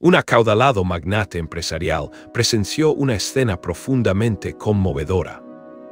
Un acaudalado magnate empresarial presenció una escena profundamente conmovedora.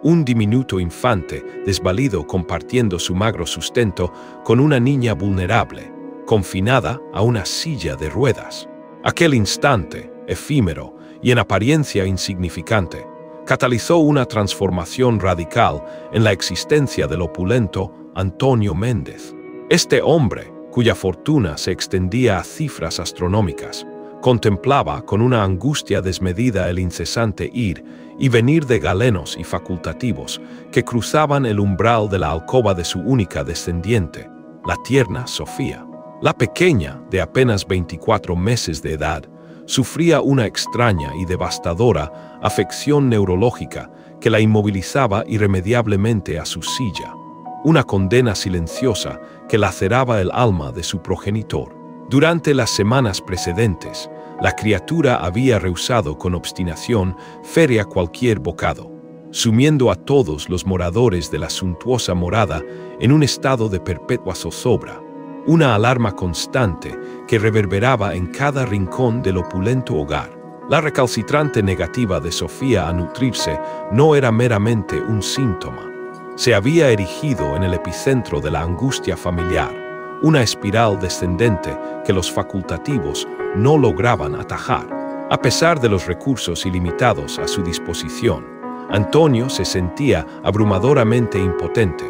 Un diminuto infante, desvalido compartiendo su magro sustento con una niña vulnerable, confinada a una silla de ruedas. Aquel instante, efímero y en apariencia insignificante, catalizó una transformación radical en la existencia del opulento Antonio Méndez. Este hombre, cuya fortuna se extendía a cifras astronómicas, contemplaba con una angustia desmedida el incesante ir y venir de galenos y facultativos que cruzaban el umbral de la alcoba de su única descendiente, la tierna Sofía. La pequeña, de apenas 24 meses de edad, sufría una extraña y devastadora afección neurológica que la inmovilizaba irremediablemente a su silla, una condena silenciosa que laceraba el alma de su progenitor. Durante las semanas precedentes, la criatura había rehusado con obstinación férrea cualquier bocado, sumiendo a todos los moradores de la suntuosa morada en un estado de perpetua zozobra, una alarma constante que reverberaba en cada rincón del opulento hogar. La recalcitrante negativa de Sofía a nutrirse no era meramente un síntoma. Se había erigido en el epicentro de la angustia familiar, una espiral descendente que los facultativos no lograban atajar. A pesar de los recursos ilimitados a su disposición, Antonio se sentía abrumadoramente impotente,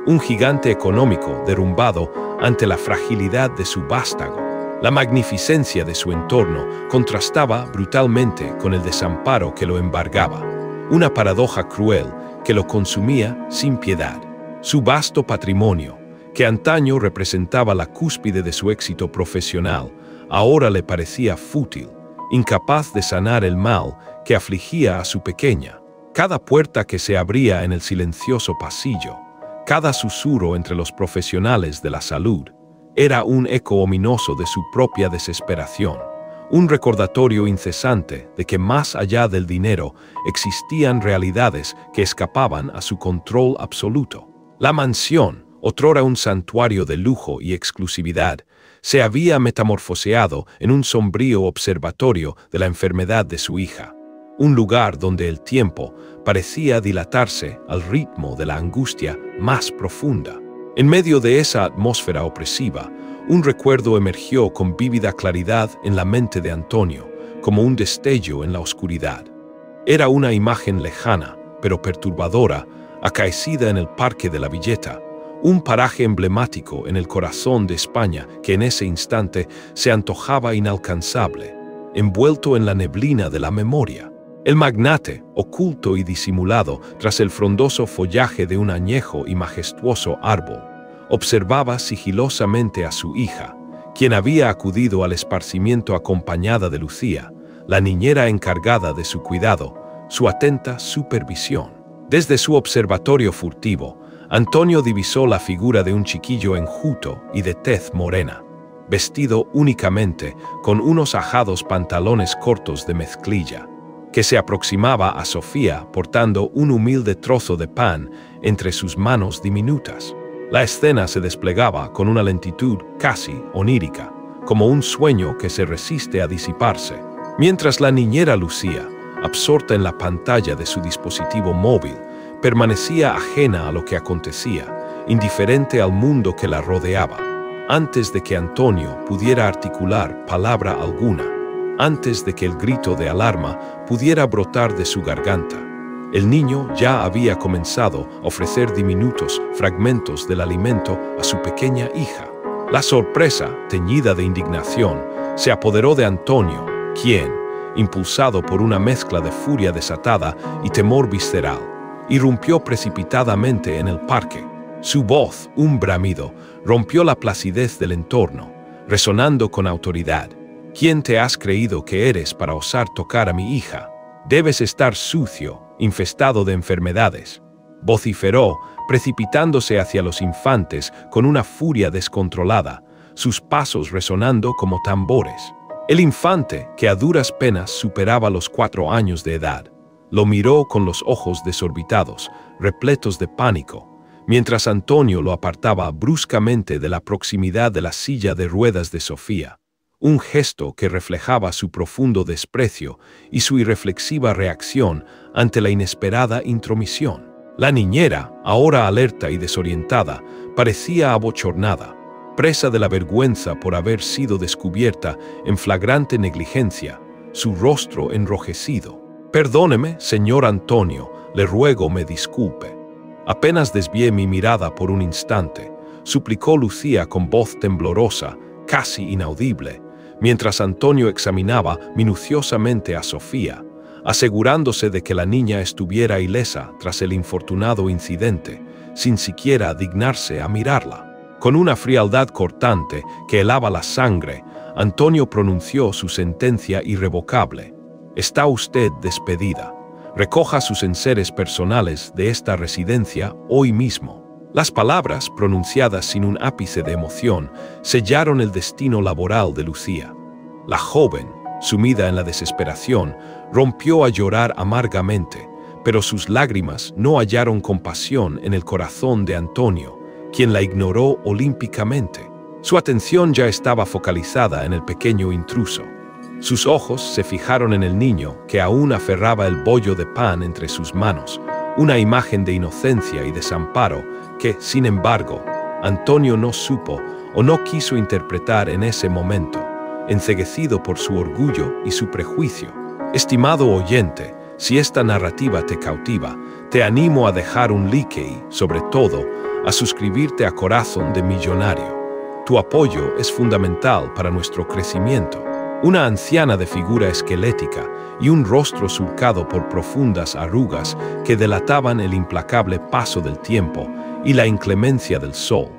un gigante económico derrumbado ante la fragilidad de su vástago. La magnificencia de su entorno contrastaba brutalmente con el desamparo que lo embargaba, una paradoja cruel que lo consumía sin piedad. Su vasto patrimonio, que antaño representaba la cúspide de su éxito profesional, ahora le parecía fútil, incapaz de sanar el mal que afligía a su pequeña. Cada puerta que se abría en el silencioso pasillo, cada susurro entre los profesionales de la salud, era un eco ominoso de su propia desesperación, un recordatorio incesante de que más allá del dinero existían realidades que escapaban a su control absoluto. La mansión, otrora un santuario de lujo y exclusividad, se había metamorfoseado en un sombrío observatorio de la enfermedad de su hija, un lugar donde el tiempo parecía dilatarse al ritmo de la angustia más profunda. En medio de esa atmósfera opresiva, un recuerdo emergió con vívida claridad en la mente de Antonio, como un destello en la oscuridad. Era una imagen lejana, pero perturbadora, acaecida en el Parque de la Villeta, un paraje emblemático en el corazón de España que en ese instante se antojaba inalcanzable, envuelto en la neblina de la memoria. El magnate, oculto y disimulado tras el frondoso follaje de un añejo y majestuoso árbol, observaba sigilosamente a su hija, quien había acudido al esparcimiento acompañada de Lucía, la niñera encargada de su cuidado, su atenta supervisión. Desde su observatorio furtivo, Antonio divisó la figura de un chiquillo enjuto y de tez morena, vestido únicamente con unos ajados pantalones cortos de mezclilla, que se aproximaba a Sofía portando un humilde trozo de pan entre sus manos diminutas. La escena se desplegaba con una lentitud casi onírica, como un sueño que se resiste a disiparse, mientras la niñera Lucía, absorta en la pantalla de su dispositivo móvil, permanecía ajena a lo que acontecía, indiferente al mundo que la rodeaba. Antes de que Antonio pudiera articular palabra alguna, antes de que el grito de alarma pudiera brotar de su garganta, el niño ya había comenzado a ofrecer diminutos fragmentos del alimento a su pequeña hija. La sorpresa, teñida de indignación, se apoderó de Antonio, quien, impulsado por una mezcla de furia desatada y temor visceral, irrumpió precipitadamente en el parque. Su voz, un bramido, rompió la placidez del entorno, resonando con autoridad. ¿Quién te has creído que eres para osar tocar a mi hija? Debes estar sucio, infestado de enfermedades. Vociferó, precipitándose hacia los infantes con una furia descontrolada, sus pasos resonando como tambores. El infante, que a duras penas superaba los 4 años de edad, lo miró con los ojos desorbitados, repletos de pánico, mientras Antonio lo apartaba bruscamente de la proximidad de la silla de ruedas de Sofía. un gesto que reflejaba su profundo desprecio y su irreflexiva reacción ante la inesperada intromisión. La niñera, ahora alerta y desorientada, parecía abochornada, presa de la vergüenza por haber sido descubierta en flagrante negligencia, su rostro enrojecido. «Perdóneme, señor Antonio, le ruego me disculpe». Apenas desvié mi mirada por un instante, suplicó Lucía con voz temblorosa, casi inaudible, mientras Antonio examinaba minuciosamente a Sofía, asegurándose de que la niña estuviera ilesa tras el infortunado incidente, sin siquiera dignarse a mirarla. Con una frialdad cortante que helaba la sangre, Antonio pronunció su sentencia irrevocable. «Está usted despedida. Recoja sus enseres personales de esta residencia hoy mismo». Las palabras, pronunciadas sin un ápice de emoción, sellaron el destino laboral de Lucía. La joven, sumida en la desesperación, rompió a llorar amargamente, pero sus lágrimas no hallaron compasión en el corazón de Antonio, quien la ignoró olímpicamente. Su atención ya estaba focalizada en el pequeño intruso. Sus ojos se fijaron en el niño, que aún aferraba el bollo de pan entre sus manos, una imagen de inocencia y desamparo que, sin embargo, Antonio no supo o no quiso interpretar en ese momento, enceguecido por su orgullo y su prejuicio. Estimado oyente, si esta narrativa te cautiva, te animo a dejar un like y, sobre todo, a suscribirte a Corazón de Millonario. Tu apoyo es fundamental para nuestro crecimiento. Una anciana de figura esquelética y un rostro surcado por profundas arrugas que delataban el implacable paso del tiempo y la inclemencia del sol,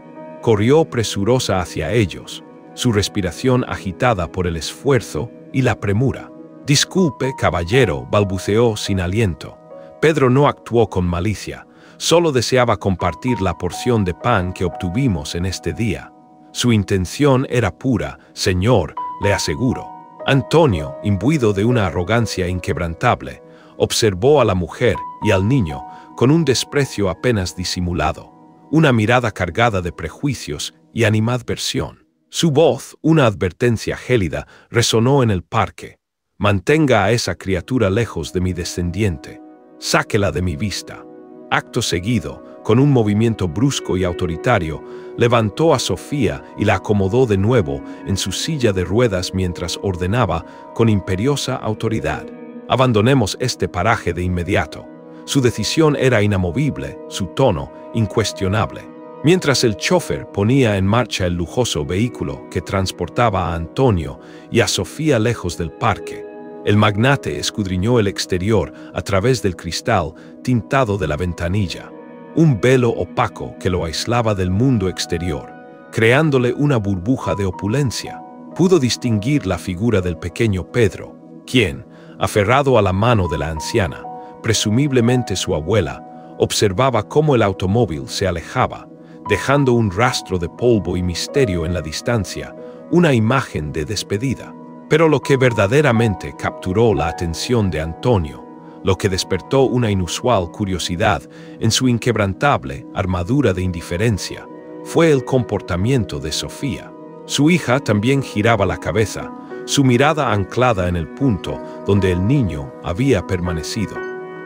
corrió presurosa hacia ellos, su respiración agitada por el esfuerzo y la premura. «Disculpe, caballero», balbuceó sin aliento. Pedro no actuó con malicia, solo deseaba compartir la porción de pan que obtuvimos en este día. Su intención era pura, señor, le aseguro. Antonio, imbuido de una arrogancia inquebrantable, observó a la mujer y al niño con un desprecio apenas disimulado, una mirada cargada de prejuicios y animadversión. Su voz, una advertencia gélida, resonó en el parque. «Mantenga a esa criatura lejos de mi descendiente. Sáquela de mi vista». Acto seguido, con un movimiento brusco y autoritario, levantó a Sofía y la acomodó de nuevo en su silla de ruedas mientras ordenaba con imperiosa autoridad: «Abandonemos este paraje de inmediato». Su decisión era inamovible, su tono incuestionable. Mientras el chofer ponía en marcha el lujoso vehículo que transportaba a Antonio y a Sofía lejos del parque, el magnate escudriñó el exterior a través del cristal tintado de la ventanilla, un velo opaco que lo aislaba del mundo exterior, creándole una burbuja de opulencia. Pudo distinguir la figura del pequeño Pedro, quien, aferrado a la mano de la anciana, presumiblemente su abuela, observaba cómo el automóvil se alejaba, dejando un rastro de polvo y misterio en la distancia, una imagen de despedida. Pero lo que verdaderamente capturó la atención de Antonio, lo que despertó una inusual curiosidad en su inquebrantable armadura de indiferencia, fue el comportamiento de Sofía. Su hija también giraba la cabeza, su mirada anclada en el punto donde el niño había permanecido,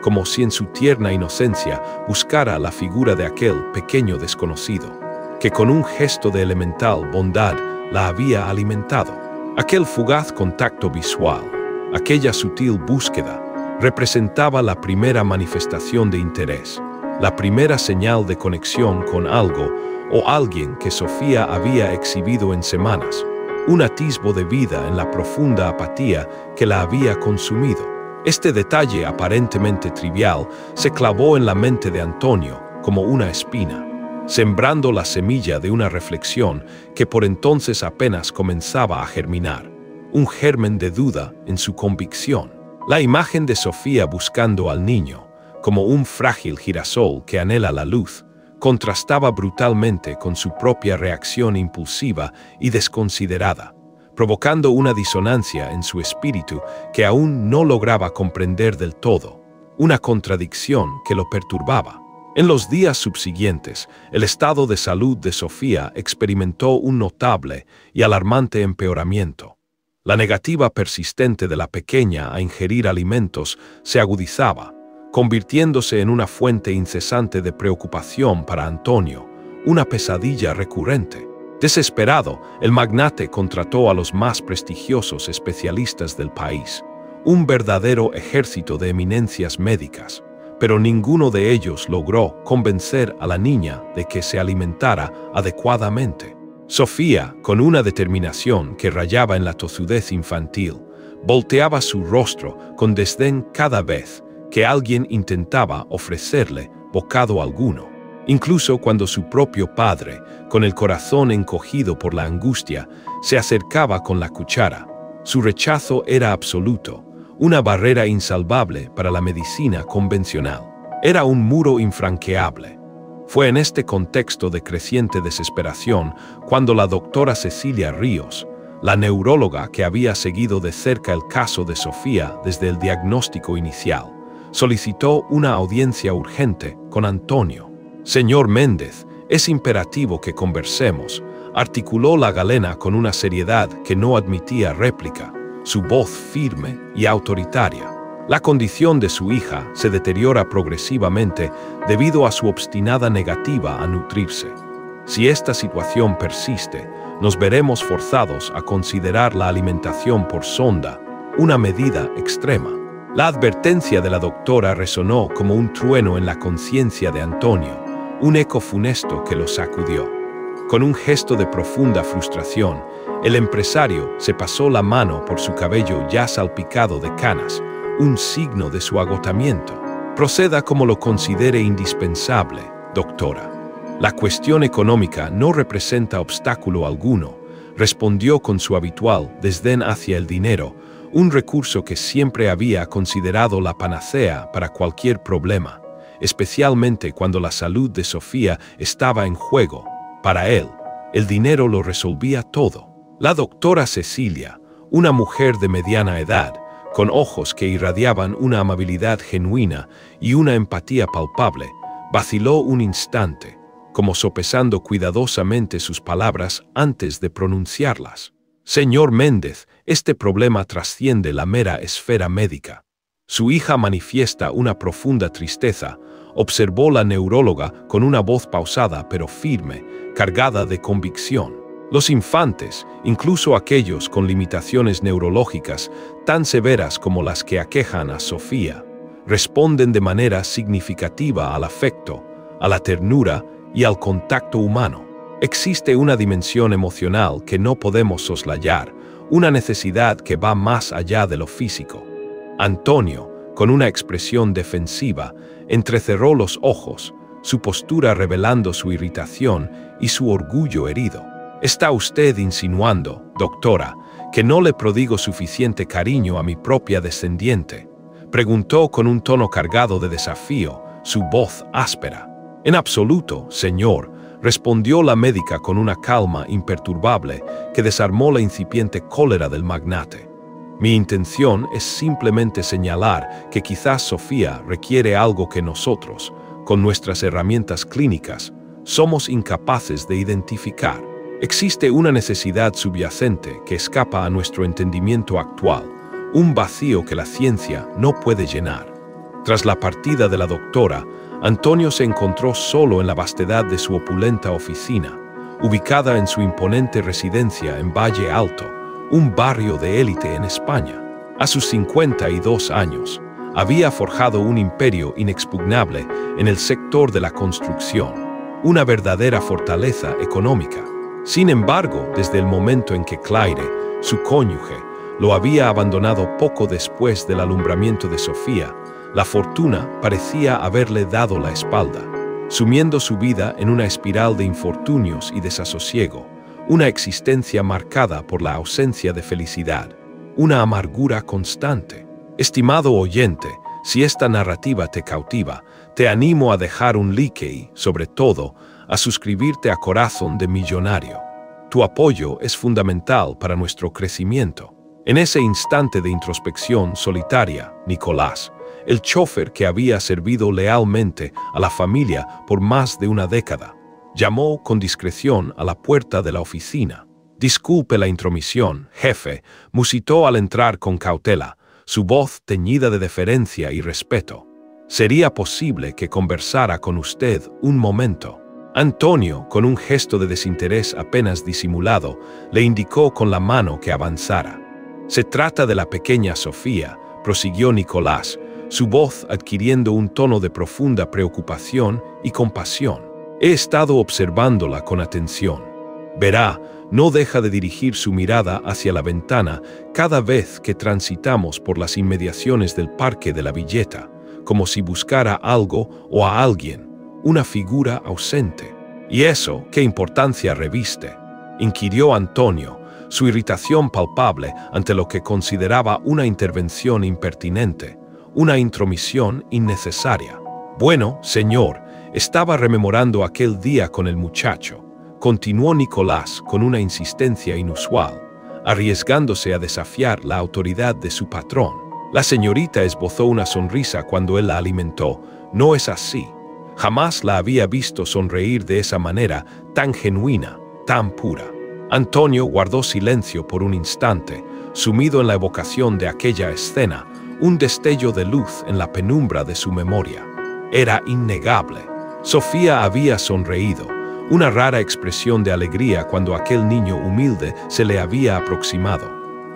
como si en su tierna inocencia buscara la figura de aquel pequeño desconocido, que con un gesto de elemental bondad la había alimentado. Aquel fugaz contacto visual, aquella sutil búsqueda, representaba la primera manifestación de interés, la primera señal de conexión con algo o alguien que Sofía había exhibido en semanas, un atisbo de vida en la profunda apatía que la había consumido. Este detalle aparentemente trivial se clavó en la mente de Antonio como una espina, sembrando la semilla de una reflexión que por entonces apenas comenzaba a germinar, un germen de duda en su convicción. La imagen de Sofía buscando al niño, como un frágil girasol que anhela la luz, contrastaba brutalmente con su propia reacción impulsiva y desconsiderada, provocando una disonancia en su espíritu que aún no lograba comprender del todo, una contradicción que lo perturbaba. En los días subsiguientes, el estado de salud de Sofía experimentó un notable y alarmante empeoramiento. La negativa persistente de la pequeña a ingerir alimentos se agudizaba, convirtiéndose en una fuente incesante de preocupación para Antonio, una pesadilla recurrente. Desesperado, el magnate contrató a los más prestigiosos especialistas del país, un verdadero ejército de eminencias médicas, pero ninguno de ellos logró convencer a la niña de que se alimentara adecuadamente. Sofía, con una determinación que rayaba en la tozudez infantil, volteaba su rostro con desdén cada vez que alguien intentaba ofrecerle bocado alguno. Incluso cuando su propio padre, con el corazón encogido por la angustia, se acercaba con la cuchara, su rechazo era absoluto, una barrera insalvable para la medicina convencional. Era un muro infranqueable. Fue en este contexto de creciente desesperación cuando la doctora Cecilia Ríos, la neuróloga que había seguido de cerca el caso de Sofía desde el diagnóstico inicial, solicitó una audiencia urgente con Antonio. «Señor Méndez, es imperativo que conversemos», articuló la galena con una seriedad que no admitía réplica, su voz firme y autoritaria. La condición de su hija se deteriora progresivamente debido a su obstinada negativa a nutrirse. Si esta situación persiste, nos veremos forzados a considerar la alimentación por sonda una medida extrema. La advertencia de la doctora resonó como un trueno en la conciencia de Antonio, un eco funesto que lo sacudió. Con un gesto de profunda frustración, el empresario se pasó la mano por su cabello ya salpicado de canas, un signo de su agotamiento. «Proceda como lo considere indispensable, doctora. La cuestión económica no representa obstáculo alguno», respondió con su habitual desdén hacia el dinero, un recurso que siempre había considerado la panacea para cualquier problema, especialmente cuando la salud de Sofía estaba en juego. Para él, el dinero lo resolvía todo. La doctora Cecilia, una mujer de mediana edad, con ojos que irradiaban una amabilidad genuina y una empatía palpable, vaciló un instante, como sopesando cuidadosamente sus palabras antes de pronunciarlas. «Señor Méndez, este problema trasciende la mera esfera médica. Su hija manifiesta una profunda tristeza», observó la neuróloga con una voz pausada pero firme, cargada de convicción. «Los infantes, incluso aquellos con limitaciones neurológicas tan severas como las que aquejan a Sofía, responden de manera significativa al afecto, a la ternura y al contacto humano. Existe una dimensión emocional que no podemos soslayar, una necesidad que va más allá de lo físico». Antonio, con una expresión defensiva, entrecerró los ojos, su postura revelando su irritación y su orgullo herido. «¿Está usted insinuando, doctora, que no le prodigo suficiente cariño a mi propia descendiente?», preguntó con un tono cargado de desafío, su voz áspera. «En absoluto, señor», respondió la médica con una calma imperturbable que desarmó la incipiente cólera del magnate. «Mi intención es simplemente señalar que quizás Sofía requiere algo que nosotros, con nuestras herramientas clínicas, somos incapaces de identificar. Existe una necesidad subyacente que escapa a nuestro entendimiento actual, un vacío que la ciencia no puede llenar». Tras la partida de la doctora, Antonio se encontró solo en la vastedad de su opulenta oficina, ubicada en su imponente residencia en Valle Alto, un barrio de élite en España. A sus 52 años, había forjado un imperio inexpugnable en el sector de la construcción, una verdadera fortaleza económica. Sin embargo, desde el momento en que Claire, su cónyuge, lo había abandonado poco después del alumbramiento de Sofía, la fortuna parecía haberle dado la espalda, sumiendo su vida en una espiral de infortunios y desasosiego, una existencia marcada por la ausencia de felicidad, una amargura constante. Estimado oyente, si esta narrativa te cautiva, te animo a dejar un like y, sobre todo, a suscribirte a Corazón de Millonario. Tu apoyo es fundamental para nuestro crecimiento. En ese instante de introspección solitaria, Nicolás, el chofer que había servido lealmente a la familia por más de una década, llamó con discreción a la puerta de la oficina. Disculpe la intromisión, jefe, musitó al entrar con cautela, su voz teñida de deferencia y respeto. ¿Sería posible que conversara con usted un momento? Antonio, con un gesto de desinterés apenas disimulado, le indicó con la mano que avanzara. Se trata de la pequeña Sofía, prosiguió Nicolás, su voz adquiriendo un tono de profunda preocupación y compasión. He estado observándola con atención. Verá, no deja de dirigir su mirada hacia la ventana cada vez que transitamos por las inmediaciones del Parque de la Villeta, como si buscara algo o a alguien, una figura ausente. ¿Y eso qué importancia reviste?, inquirió Antonio, su irritación palpable ante lo que consideraba una intervención impertinente, una intromisión innecesaria. Bueno, señor, estaba rememorando aquel día con el muchacho, continuó Nicolás con una insistencia inusual, arriesgándose a desafiar la autoridad de su patrón. La señorita esbozó una sonrisa cuando él la alimentó. No es así. Jamás la había visto sonreír de esa manera tan genuina, tan pura. Antonio guardó silencio por un instante, sumido en la evocación de aquella escena, un destello de luz en la penumbra de su memoria. Era innegable. Sofía había sonreído, una rara expresión de alegría cuando aquel niño humilde se le había aproximado.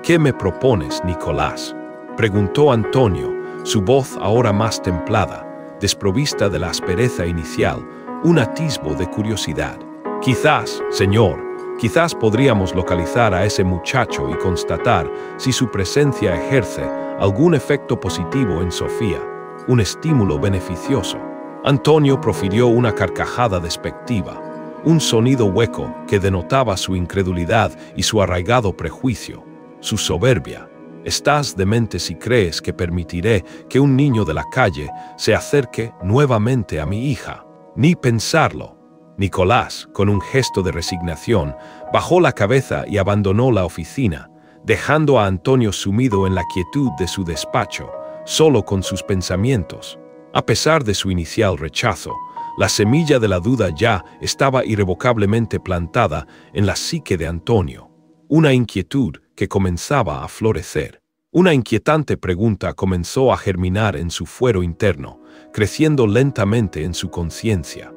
¿Qué me propones, Nicolás?, preguntó Antonio, su voz ahora más templada, desprovista de la aspereza inicial, un atisbo de curiosidad. Quizás, señor, quizás podríamos localizar a ese muchacho y constatar si su presencia ejerce algún efecto positivo en Sofía, un estímulo beneficioso. Antonio profirió una carcajada despectiva, un sonido hueco que denotaba su incredulidad y su arraigado prejuicio, su soberbia. Estás demente si crees que permitiré que un niño de la calle se acerque nuevamente a mi hija. Ni pensarlo. Nicolás, con un gesto de resignación, bajó la cabeza y abandonó la oficina, dejando a Antonio sumido en la quietud de su despacho, solo con sus pensamientos. A pesar de su inicial rechazo, la semilla de la duda ya estaba irrevocablemente plantada en la psique de Antonio. Una inquietud que comenzaba a florecer. Una inquietante pregunta comenzó a germinar en su fuero interno, creciendo lentamente en su conciencia.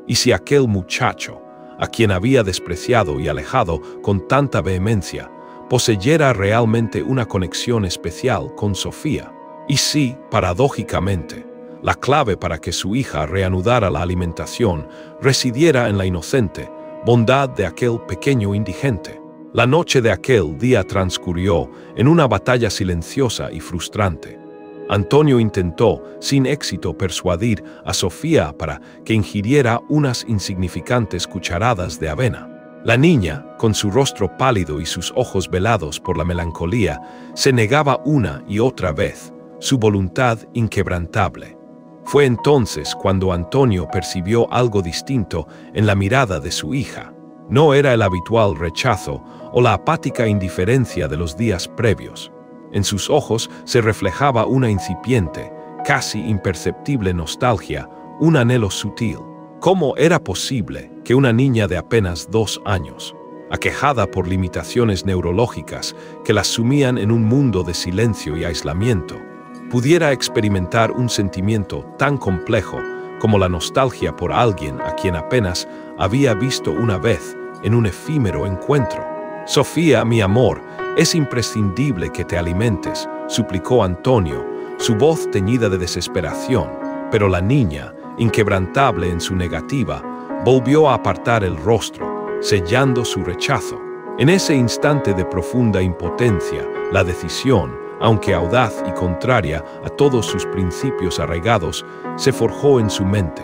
¿Y si aquel muchacho, a quien había despreciado y alejado con tanta vehemencia, poseyera realmente una conexión especial con Sofía? ¿Y si, paradójicamente, la clave para que su hija reanudara la alimentación residiera en la inocente bondad de aquel pequeño indigente? La noche de aquel día transcurrió en una batalla silenciosa y frustrante. Antonio intentó, sin éxito, persuadir a Sofía para que ingiriera unas insignificantes cucharadas de avena. La niña, con su rostro pálido y sus ojos velados por la melancolía, se negaba una y otra vez, su voluntad inquebrantable. Fue entonces cuando Antonio percibió algo distinto en la mirada de su hija. No era el habitual rechazo o la apática indiferencia de los días previos. En sus ojos se reflejaba una incipiente, casi imperceptible nostalgia, un anhelo sutil. ¿Cómo era posible que una niña de apenas 2 años, aquejada por limitaciones neurológicas que la sumían en un mundo de silencio y aislamiento, pudiera experimentar un sentimiento tan complejo como la nostalgia por alguien a quien apenas había visto una vez en un efímero encuentro? Sofía, mi amor, es imprescindible que te alimentes, suplicó Antonio, su voz teñida de desesperación, pero la niña, inquebrantable en su negativa, volvió a apartar el rostro, sellando su rechazo. En ese instante de profunda impotencia, la decisión, aunque audaz y contraria a todos sus principios arraigados, se forjó en su mente.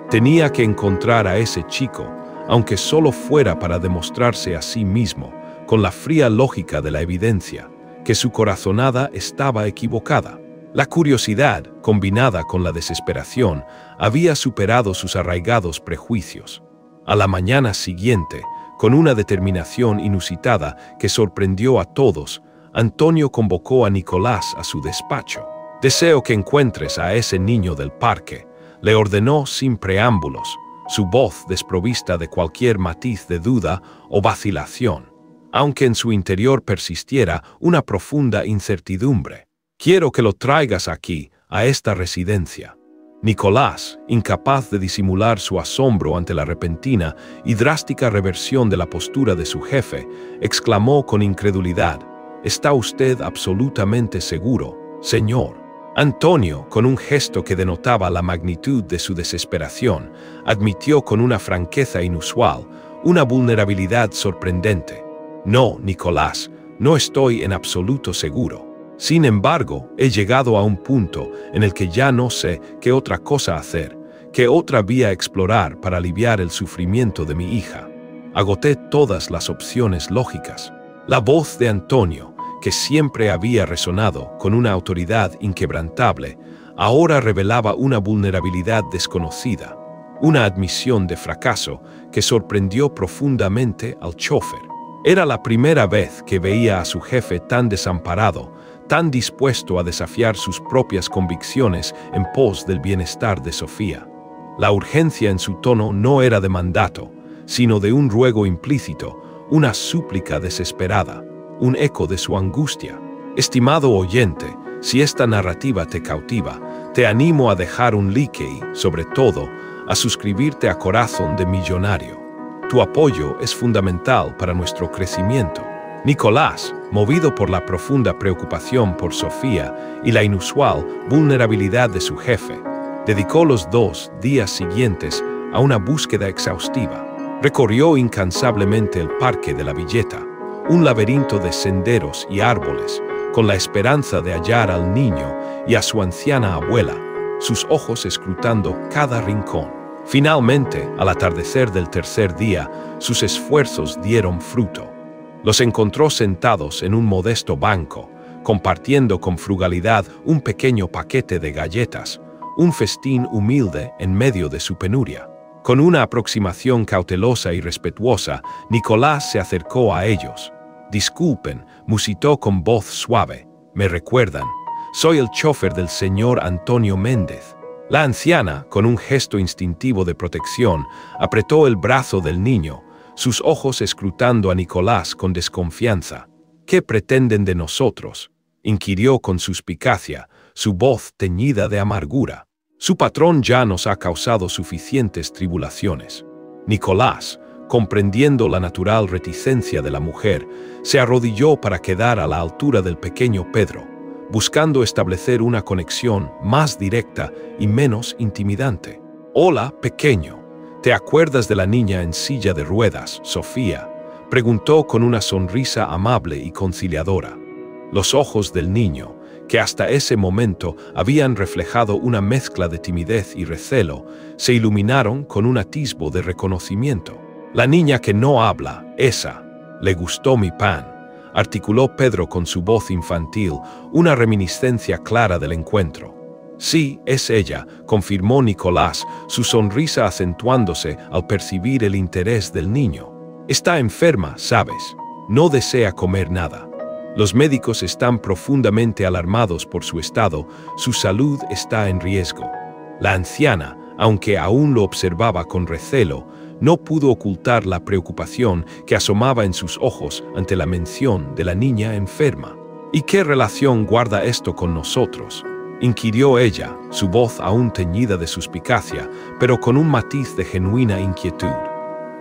Tenía que encontrar a ese chico, aunque solo fuera para demostrarse a sí mismo, con la fría lógica de la evidencia, que su corazonada estaba equivocada. La curiosidad, combinada con la desesperación, había superado sus arraigados prejuicios. A la mañana siguiente, con una determinación inusitada que sorprendió a todos, Antonio convocó a Nicolás a su despacho. «Deseo que encuentres a ese niño del parque», le ordenó sin preámbulos, su voz desprovista de cualquier matiz de duda o vacilación. aunque en su interior persistiera una profunda incertidumbre. Quiero que lo traigas aquí, a esta residencia. Nicolás, incapaz de disimular su asombro ante la repentina y drástica reversión de la postura de su jefe, exclamó con incredulidad: «¿Está usted absolutamente seguro, señor?». Antonio, con un gesto que denotaba la magnitud de su desesperación, admitió con una franqueza inusual, una vulnerabilidad sorprendente: «No, Nicolás, no estoy en absoluto seguro. Sin embargo, he llegado a un punto en el que ya no sé qué otra cosa hacer, qué otra vía explorar para aliviar el sufrimiento de mi hija. Agoté todas las opciones lógicas». La voz de Antonio, que siempre había resonado con una autoridad inquebrantable, ahora revelaba una vulnerabilidad desconocida, una admisión de fracaso que sorprendió profundamente al chofer. Era la primera vez que veía a su jefe tan desamparado, tan dispuesto a desafiar sus propias convicciones en pos del bienestar de Sofía. La urgencia en su tono no era de mandato, sino de un ruego implícito, una súplica desesperada, un eco de su angustia. Estimado oyente, si esta narrativa te cautiva, te animo a dejar un like y, sobre todo, a suscribirte a Corazón de Millonario. Tu apoyo es fundamental para nuestro crecimiento. Nicolás, movido por la profunda preocupación por Sofía y la inusual vulnerabilidad de su jefe, dedicó los 2 días siguientes a una búsqueda exhaustiva. Recorrió incansablemente el Parque de la Villeta, un laberinto de senderos y árboles, con la esperanza de hallar al niño y a su anciana abuela, sus ojos escrutando cada rincón. Finalmente, al atardecer del tercer día, sus esfuerzos dieron fruto. Los encontró sentados en un modesto banco, compartiendo con frugalidad un pequeño paquete de galletas, un festín humilde en medio de su penuria. Con una aproximación cautelosa y respetuosa, Nicolás se acercó a ellos. «Disculpen», musitó con voz suave, «me recuerdan. Soy el chofer del señor Antonio Méndez». La anciana, con un gesto instintivo de protección, apretó el brazo del niño, sus ojos escrutando a Nicolás con desconfianza. «¿Qué pretenden de nosotros?», inquirió con suspicacia, su voz teñida de amargura. «Su patrón ya nos ha causado suficientes tribulaciones». Nicolás, comprendiendo la natural reticencia de la mujer, se arrodilló para quedar a la altura del pequeño Pedro, buscando establecer una conexión más directa y menos intimidante. «Hola, pequeño. ¿Te acuerdas de la niña en silla de ruedas, Sofía?», preguntó con una sonrisa amable y conciliadora. Los ojos del niño, que hasta ese momento habían reflejado una mezcla de timidez y recelo, se iluminaron con un atisbo de reconocimiento. «La niña que no habla, esa. Le gustó mi pan», articuló Pedro con su voz infantil, una reminiscencia clara del encuentro. «Sí, es ella», confirmó Nicolás, su sonrisa acentuándose al percibir el interés del niño. «Está enferma, ¿sabes? No desea comer nada. Los médicos están profundamente alarmados por su estado, su salud está en riesgo». La anciana, aunque aún lo observaba con recelo, no pudo ocultar la preocupación que asomaba en sus ojos ante la mención de la niña enferma. «¿Y qué relación guarda esto con nosotros?», inquirió ella, su voz aún teñida de suspicacia, pero con un matiz de genuina inquietud.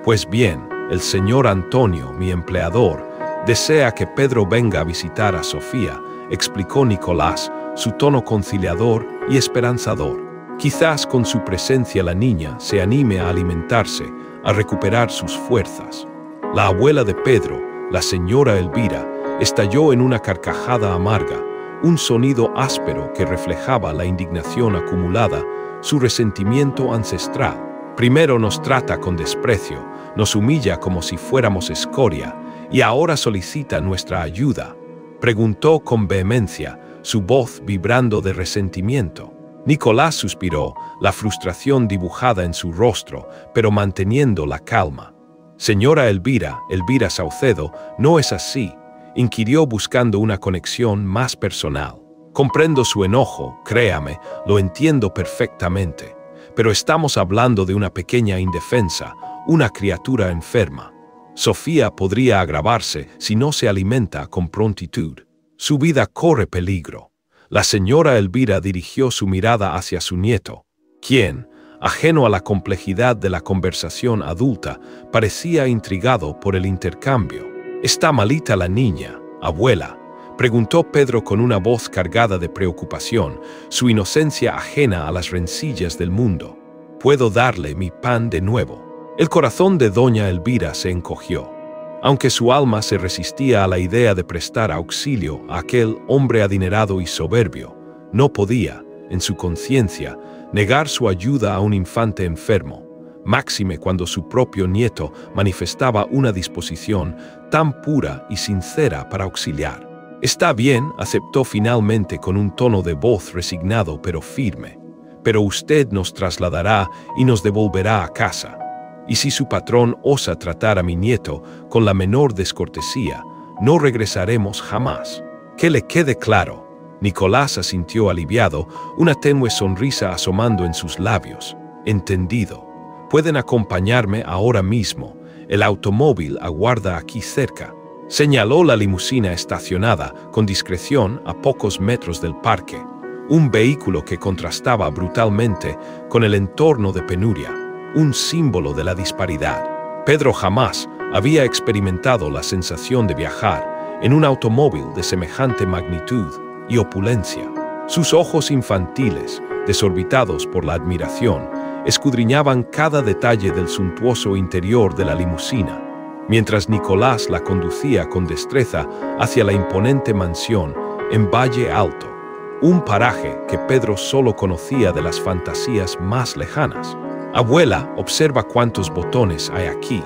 «Pues bien, el señor Antonio, mi empleador, desea que Pedro venga a visitar a Sofía», explicó Nicolás, su tono conciliador y esperanzador. «Quizás con su presencia la niña se anime a alimentarse, a recuperar sus fuerzas». La abuela de Pedro, la señora Elvira, estalló en una carcajada amarga, un sonido áspero que reflejaba la indignación acumulada, su resentimiento ancestral. «Primero nos trata con desprecio, nos humilla como si fuéramos escoria, y ahora solicita nuestra ayuda», preguntó con vehemencia, su voz vibrando de resentimiento. Nicolás suspiró, la frustración dibujada en su rostro, pero manteniendo la calma. «Señora Elvira Saucedo, no es así», inquirió buscando una conexión más personal. «Comprendo su enojo, créame, lo entiendo perfectamente, pero estamos hablando de una pequeña indefensa, una criatura enferma». Sofía podría agravarse si no se alimenta con prontitud. Su vida corre peligro. La señora Elvira dirigió su mirada hacia su nieto, quien, ajeno a la complejidad de la conversación adulta, parecía intrigado por el intercambio. ¿Está malita la niña, abuela?, preguntó Pedro con una voz cargada de preocupación, su inocencia ajena a las rencillas del mundo. «¿Puedo darle mi pan de nuevo?». El corazón de doña Elvira se encogió. Aunque su alma se resistía a la idea de prestar auxilio a aquel hombre adinerado y soberbio, no podía, en su conciencia, negar su ayuda a un infante enfermo, máxime cuando su propio nieto manifestaba una disposición tan pura y sincera para auxiliar. «Está bien», aceptó finalmente con un tono de voz resignado pero firme, «pero usted nos trasladará y nos devolverá a casa. Y si su patrón osa tratar a mi nieto con la menor descortesía, no regresaremos jamás». Que le quede claro. Nicolás asintió aliviado, una tenue sonrisa asomando en sus labios. «Entendido. Pueden acompañarme ahora mismo. El automóvil aguarda aquí cerca». Señaló la limusina estacionada con discreción a pocos metros del parque, un vehículo que contrastaba brutalmente con el entorno de penuria, un símbolo de la disparidad. Pedro jamás había experimentado la sensación de viajar en un automóvil de semejante magnitud y opulencia. Sus ojos infantiles, desorbitados por la admiración, escudriñaban cada detalle del suntuoso interior de la limusina, mientras Nicolás la conducía con destreza hacia la imponente mansión en Valle Alto, un paraje que Pedro solo conocía de las fantasías más lejanas. «Abuela, observa cuántos botones hay aquí»,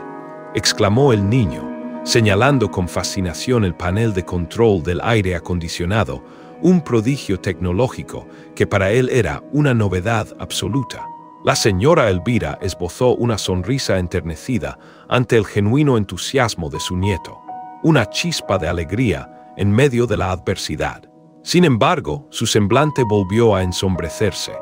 exclamó el niño, señalando con fascinación el panel de control del aire acondicionado, un prodigio tecnológico que para él era una novedad absoluta. La señora Elvira esbozó una sonrisa enternecida ante el genuino entusiasmo de su nieto, una chispa de alegría en medio de la adversidad. Sin embargo, su semblante volvió a ensombrecerse,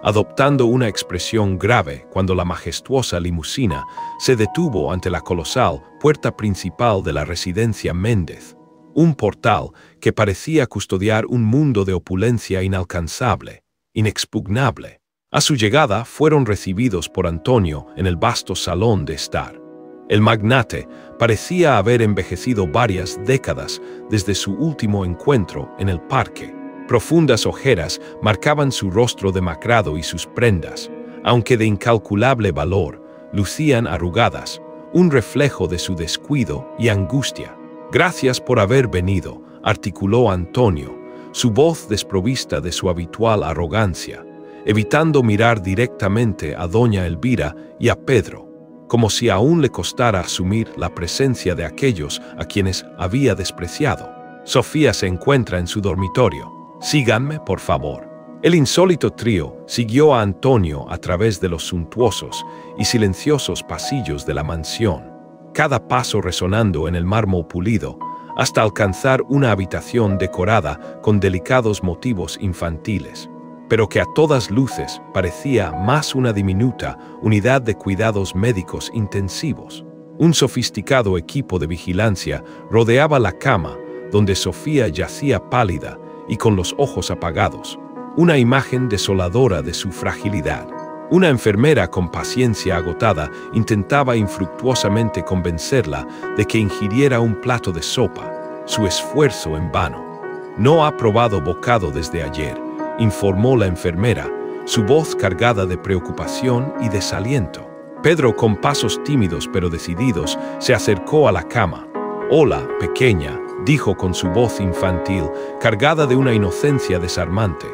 adoptando una expresión grave cuando la majestuosa limusina se detuvo ante la colosal puerta principal de la residencia Méndez, un portal que parecía custodiar un mundo de opulencia inalcanzable, inexpugnable. A su llegada fueron recibidos por Antonio en el vasto salón de estar. El magnate parecía haber envejecido varias décadas desde su último encuentro en el parque. Profundas ojeras marcaban su rostro demacrado y sus prendas, aunque de incalculable valor, lucían arrugadas, un reflejo de su descuido y angustia. «Gracias por haber venido», articuló Antonio, su voz desprovista de su habitual arrogancia, evitando mirar directamente a doña Elvira y a Pedro, como si aún le costara asumir la presencia de aquellos a quienes había despreciado. «Sofía se encuentra en su dormitorio. Síganme, por favor». El insólito trío siguió a Antonio a través de los suntuosos y silenciosos pasillos de la mansión, cada paso resonando en el mármol pulido, hasta alcanzar una habitación decorada con delicados motivos infantiles, pero que a todas luces parecía más una diminuta unidad de cuidados médicos intensivos. Un sofisticado equipo de vigilancia rodeaba la cama donde Sofía yacía pálida y con los ojos apagados, una imagen desoladora de su fragilidad. Una enfermera con paciencia agotada intentaba infructuosamente convencerla de que ingiriera un plato de sopa, su esfuerzo en vano. «No ha probado bocado desde ayer», informó la enfermera, su voz cargada de preocupación y desaliento. Pedro, con pasos tímidos pero decididos, se acercó a la cama. «Hola, pequeña», dijo con su voz infantil, cargada de una inocencia desarmante.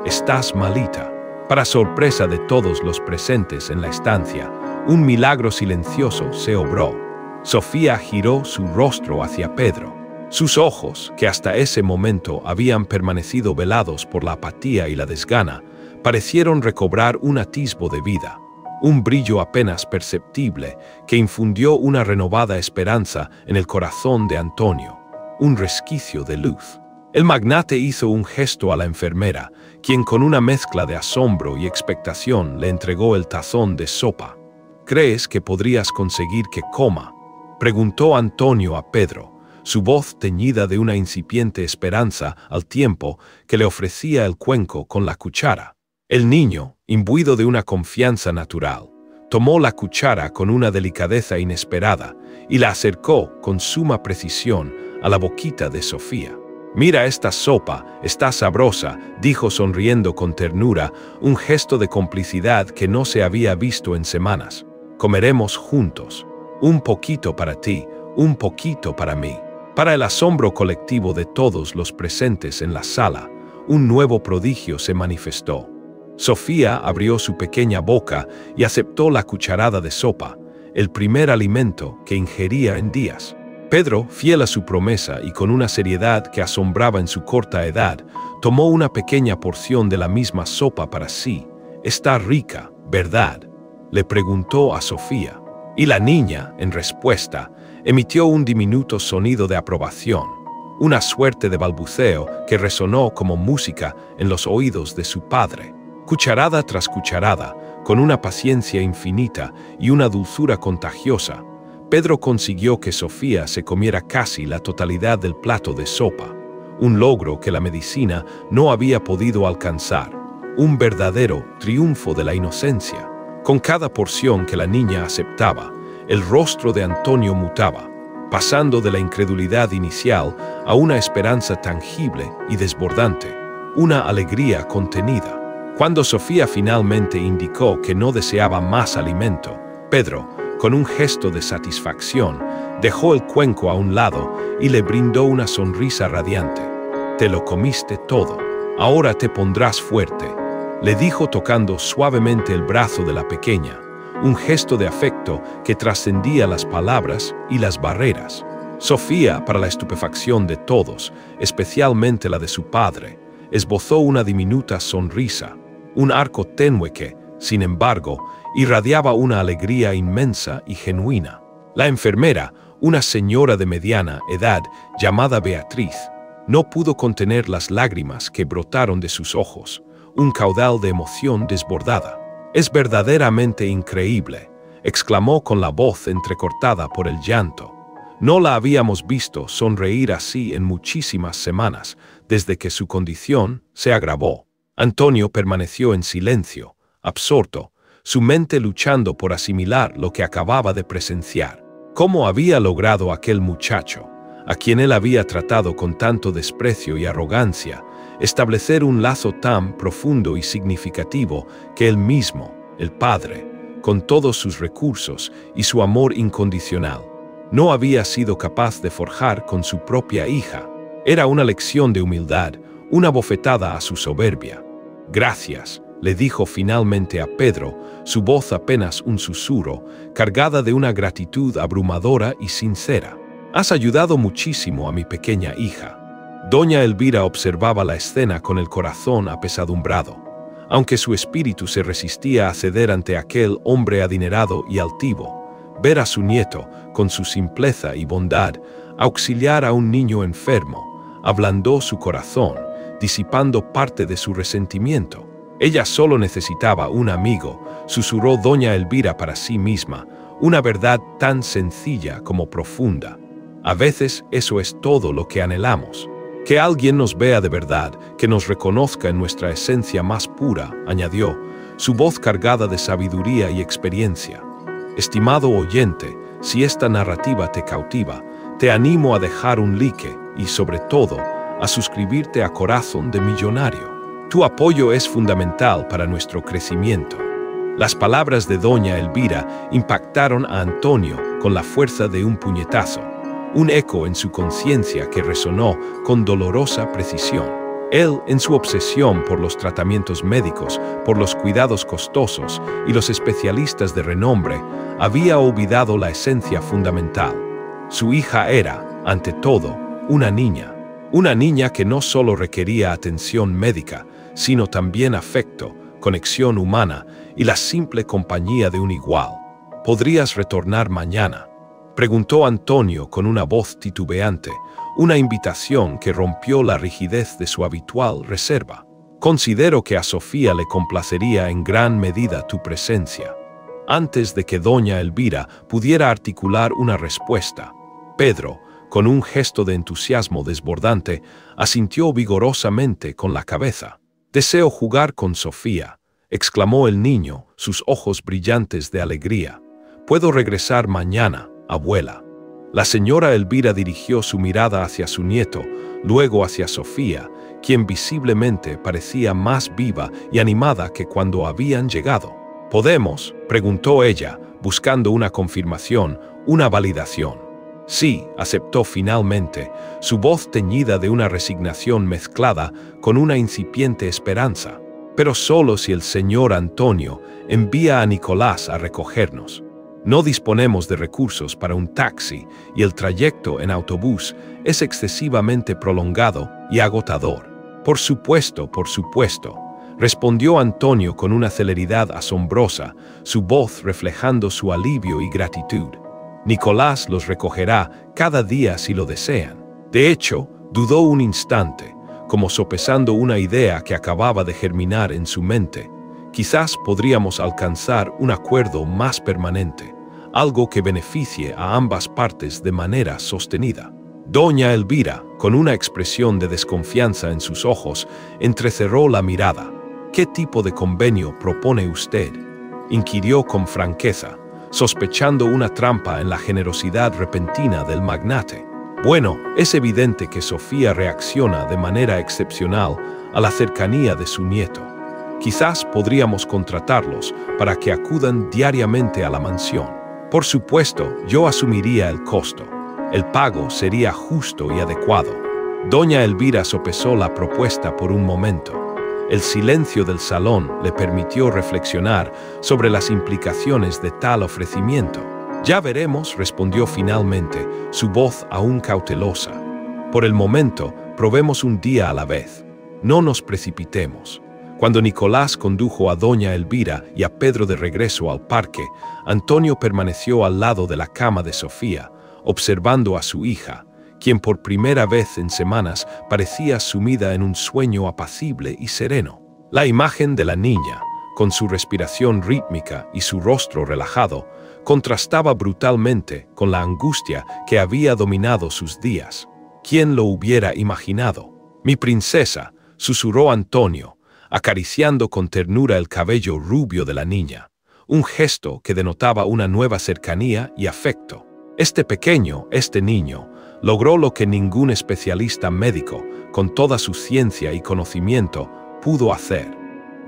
«¿Estás malita?». Para sorpresa de todos los presentes en la estancia, un milagro silencioso se obró. Sofía giró su rostro hacia Pedro. Sus ojos, que hasta ese momento habían permanecido velados por la apatía y la desgana, parecieron recobrar un atisbo de vida, un brillo apenas perceptible que infundió una renovada esperanza en el corazón de Antonio, un resquicio de luz. El magnate hizo un gesto a la enfermera, quien con una mezcla de asombro y expectación le entregó el tazón de sopa. «¿Crees que podrías conseguir que coma?», Preguntó Antonio a Pedro, su voz teñida de una incipiente esperanza al tiempo que le ofrecía el cuenco con la cuchara. El niño, imbuido de una confianza natural, tomó la cuchara con una delicadeza inesperada y la acercó con suma precisión a la boquita de Sofía. «Mira esta sopa, está sabrosa», dijo sonriendo con ternura, un gesto de complicidad que no se había visto en semanas. «Comeremos juntos. Un poquito para ti, un poquito para mí». Para el asombro colectivo de todos los presentes en la sala, un nuevo prodigio se manifestó. Sofía abrió su pequeña boca y aceptó la cucharada de sopa, el primer alimento que ingería en días. Pedro, fiel a su promesa y con una seriedad que asombraba en su corta edad, tomó una pequeña porción de la misma sopa para sí. «Está rica, ¿verdad?», le preguntó a Sofía. Y la niña, en respuesta, emitió un diminuto sonido de aprobación, una suerte de balbuceo que resonó como música en los oídos de su padre. Cucharada tras cucharada, con una paciencia infinita y una dulzura contagiosa, Pedro consiguió que Sofía se comiera casi la totalidad del plato de sopa, un logro que la medicina no había podido alcanzar, un verdadero triunfo de la inocencia. Con cada porción que la niña aceptaba, el rostro de Antonio mutaba, pasando de la incredulidad inicial a una esperanza tangible y desbordante, una alegría contenida. Cuando Sofía finalmente indicó que no deseaba más alimento, Pedro, con un gesto de satisfacción, dejó el cuenco a un lado y le brindó una sonrisa radiante. «Te lo comiste todo, ahora te pondrás fuerte», le dijo tocando suavemente el brazo de la pequeña, un gesto de afecto que trascendía las palabras y las barreras. Sofía, para la estupefacción de todos, especialmente la de su padre, esbozó una diminuta sonrisa, un arco tenue que, sin embargo, irradiaba una alegría inmensa y genuina. La enfermera, una señora de mediana edad llamada Beatriz, no pudo contener las lágrimas que brotaron de sus ojos, un caudal de emoción desbordada. «Es verdaderamente increíble», exclamó con la voz entrecortada por el llanto. «No la habíamos visto sonreír así en muchísimas semanas, desde que su condición se agravó». Antonio permaneció en silencio, absorto, su mente luchando por asimilar lo que acababa de presenciar. ¿Cómo había logrado aquel muchacho, a quien él había tratado con tanto desprecio y arrogancia, establecer un lazo tan profundo y significativo que él mismo, el padre, con todos sus recursos y su amor incondicional, no había sido capaz de forjar con su propia hija? Era una lección de humildad, una bofetada a su soberbia. «Gracias», le dijo finalmente a Pedro, su voz apenas un susurro, cargada de una gratitud abrumadora y sincera. «Has ayudado muchísimo a mi pequeña hija». Doña Elvira observaba la escena con el corazón apesadumbrado. Aunque su espíritu se resistía a ceder ante aquel hombre adinerado y altivo, ver a su nieto, con su simpleza y bondad, auxiliar a un niño enfermo, ablandó su corazón, disipando parte de su resentimiento. Ella solo necesitaba un amigo, susurró doña Elvira para sí misma, una verdad tan sencilla como profunda. A veces eso es todo lo que anhelamos. Que alguien nos vea de verdad, que nos reconozca en nuestra esencia más pura, añadió, su voz cargada de sabiduría y experiencia. Estimado oyente, si esta narrativa te cautiva, te animo a dejar un like y, sobre todo, a suscribirte a Corazón de Millonario. Tu apoyo es fundamental para nuestro crecimiento. Las palabras de doña Elvira impactaron a Antonio con la fuerza de un puñetazo, un eco en su conciencia que resonó con dolorosa precisión. Él, en su obsesión por los tratamientos médicos, por los cuidados costosos y los especialistas de renombre, había olvidado la esencia fundamental. Su hija era, ante todo, una niña que no solo requería atención médica, sino también afecto, conexión humana y la simple compañía de un igual. ¿Podrías retornar mañana?, preguntó Antonio con una voz titubeante, una invitación que rompió la rigidez de su habitual reserva. Considero que a Sofía le complacería en gran medida tu presencia. Antes de que doña Elvira pudiera articular una respuesta, Pedro, con un gesto de entusiasmo desbordante, asintió vigorosamente con la cabeza. «Deseo jugar con Sofía», exclamó el niño, sus ojos brillantes de alegría. «Puedo regresar mañana, abuela». La señora Elvira dirigió su mirada hacia su nieto, luego hacia Sofía, quien visiblemente parecía más viva y animada que cuando habían llegado. «¿Podemos?», preguntó ella, buscando una confirmación, una validación. «Sí», aceptó finalmente, su voz teñida de una resignación mezclada con una incipiente esperanza. «Pero solo si el señor Antonio envía a Nicolás a recogernos. No disponemos de recursos para un taxi y el trayecto en autobús es excesivamente prolongado y agotador». Por supuesto», respondió Antonio con una celeridad asombrosa, su voz reflejando su alivio y gratitud. «Nicolás los recogerá cada día si lo desean». De hecho, dudó un instante, como sopesando una idea que acababa de germinar en su mente. Quizás podríamos alcanzar un acuerdo más permanente, algo que beneficie a ambas partes de manera sostenida. Doña Elvira, con una expresión de desconfianza en sus ojos, entrecerró la mirada. «¿Qué tipo de convenio propone usted?», inquirió con franqueza, sospechando una trampa en la generosidad repentina del magnate. «Bueno, es evidente que Sofía reacciona de manera excepcional a la cercanía de su nieto. Quizás podríamos contratarlos para que acudan diariamente a la mansión. Por supuesto, yo asumiría el costo. El pago sería justo y adecuado». Doña Elvira sopesó la propuesta por un momento. El silencio del salón le permitió reflexionar sobre las implicaciones de tal ofrecimiento. «Ya veremos», respondió finalmente, su voz aún cautelosa. «Por el momento, probemos un día a la vez. No nos precipitemos». Cuando Nicolás condujo a doña Elvira y a Pedro de regreso al parque, Antonio permaneció al lado de la cama de Sofía, observando a su hija, quien por primera vez en semanas parecía sumida en un sueño apacible y sereno. La imagen de la niña, con su respiración rítmica y su rostro relajado, contrastaba brutalmente con la angustia que había dominado sus días. ¿Quién lo hubiera imaginado? «Mi princesa», susurró Antonio, acariciando con ternura el cabello rubio de la niña, un gesto que denotaba una nueva cercanía y afecto. Este niño, logró lo que ningún especialista médico, con toda su ciencia y conocimiento, pudo hacer.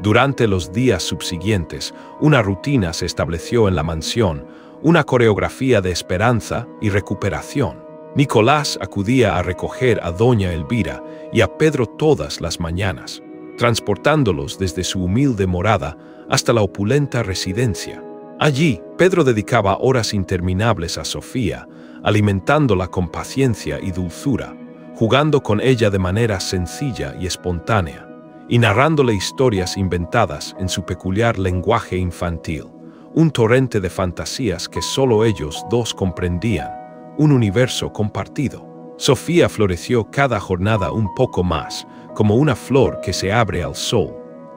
Durante los días subsiguientes, una rutina se estableció en la mansión, una coreografía de esperanza y recuperación. Nicolás acudía a recoger a doña Elvira y a Pedro todas las mañanas, transportándolos desde su humilde morada hasta la opulenta residencia. Allí, Pedro dedicaba horas interminables a Sofía, alimentándola con paciencia y dulzura, jugando con ella de manera sencilla y espontánea, y narrándole historias inventadas en su peculiar lenguaje infantil, un torrente de fantasías que solo ellos dos comprendían, un universo compartido. Sofía floreció cada jornada un poco más, como una flor que se abre al sol.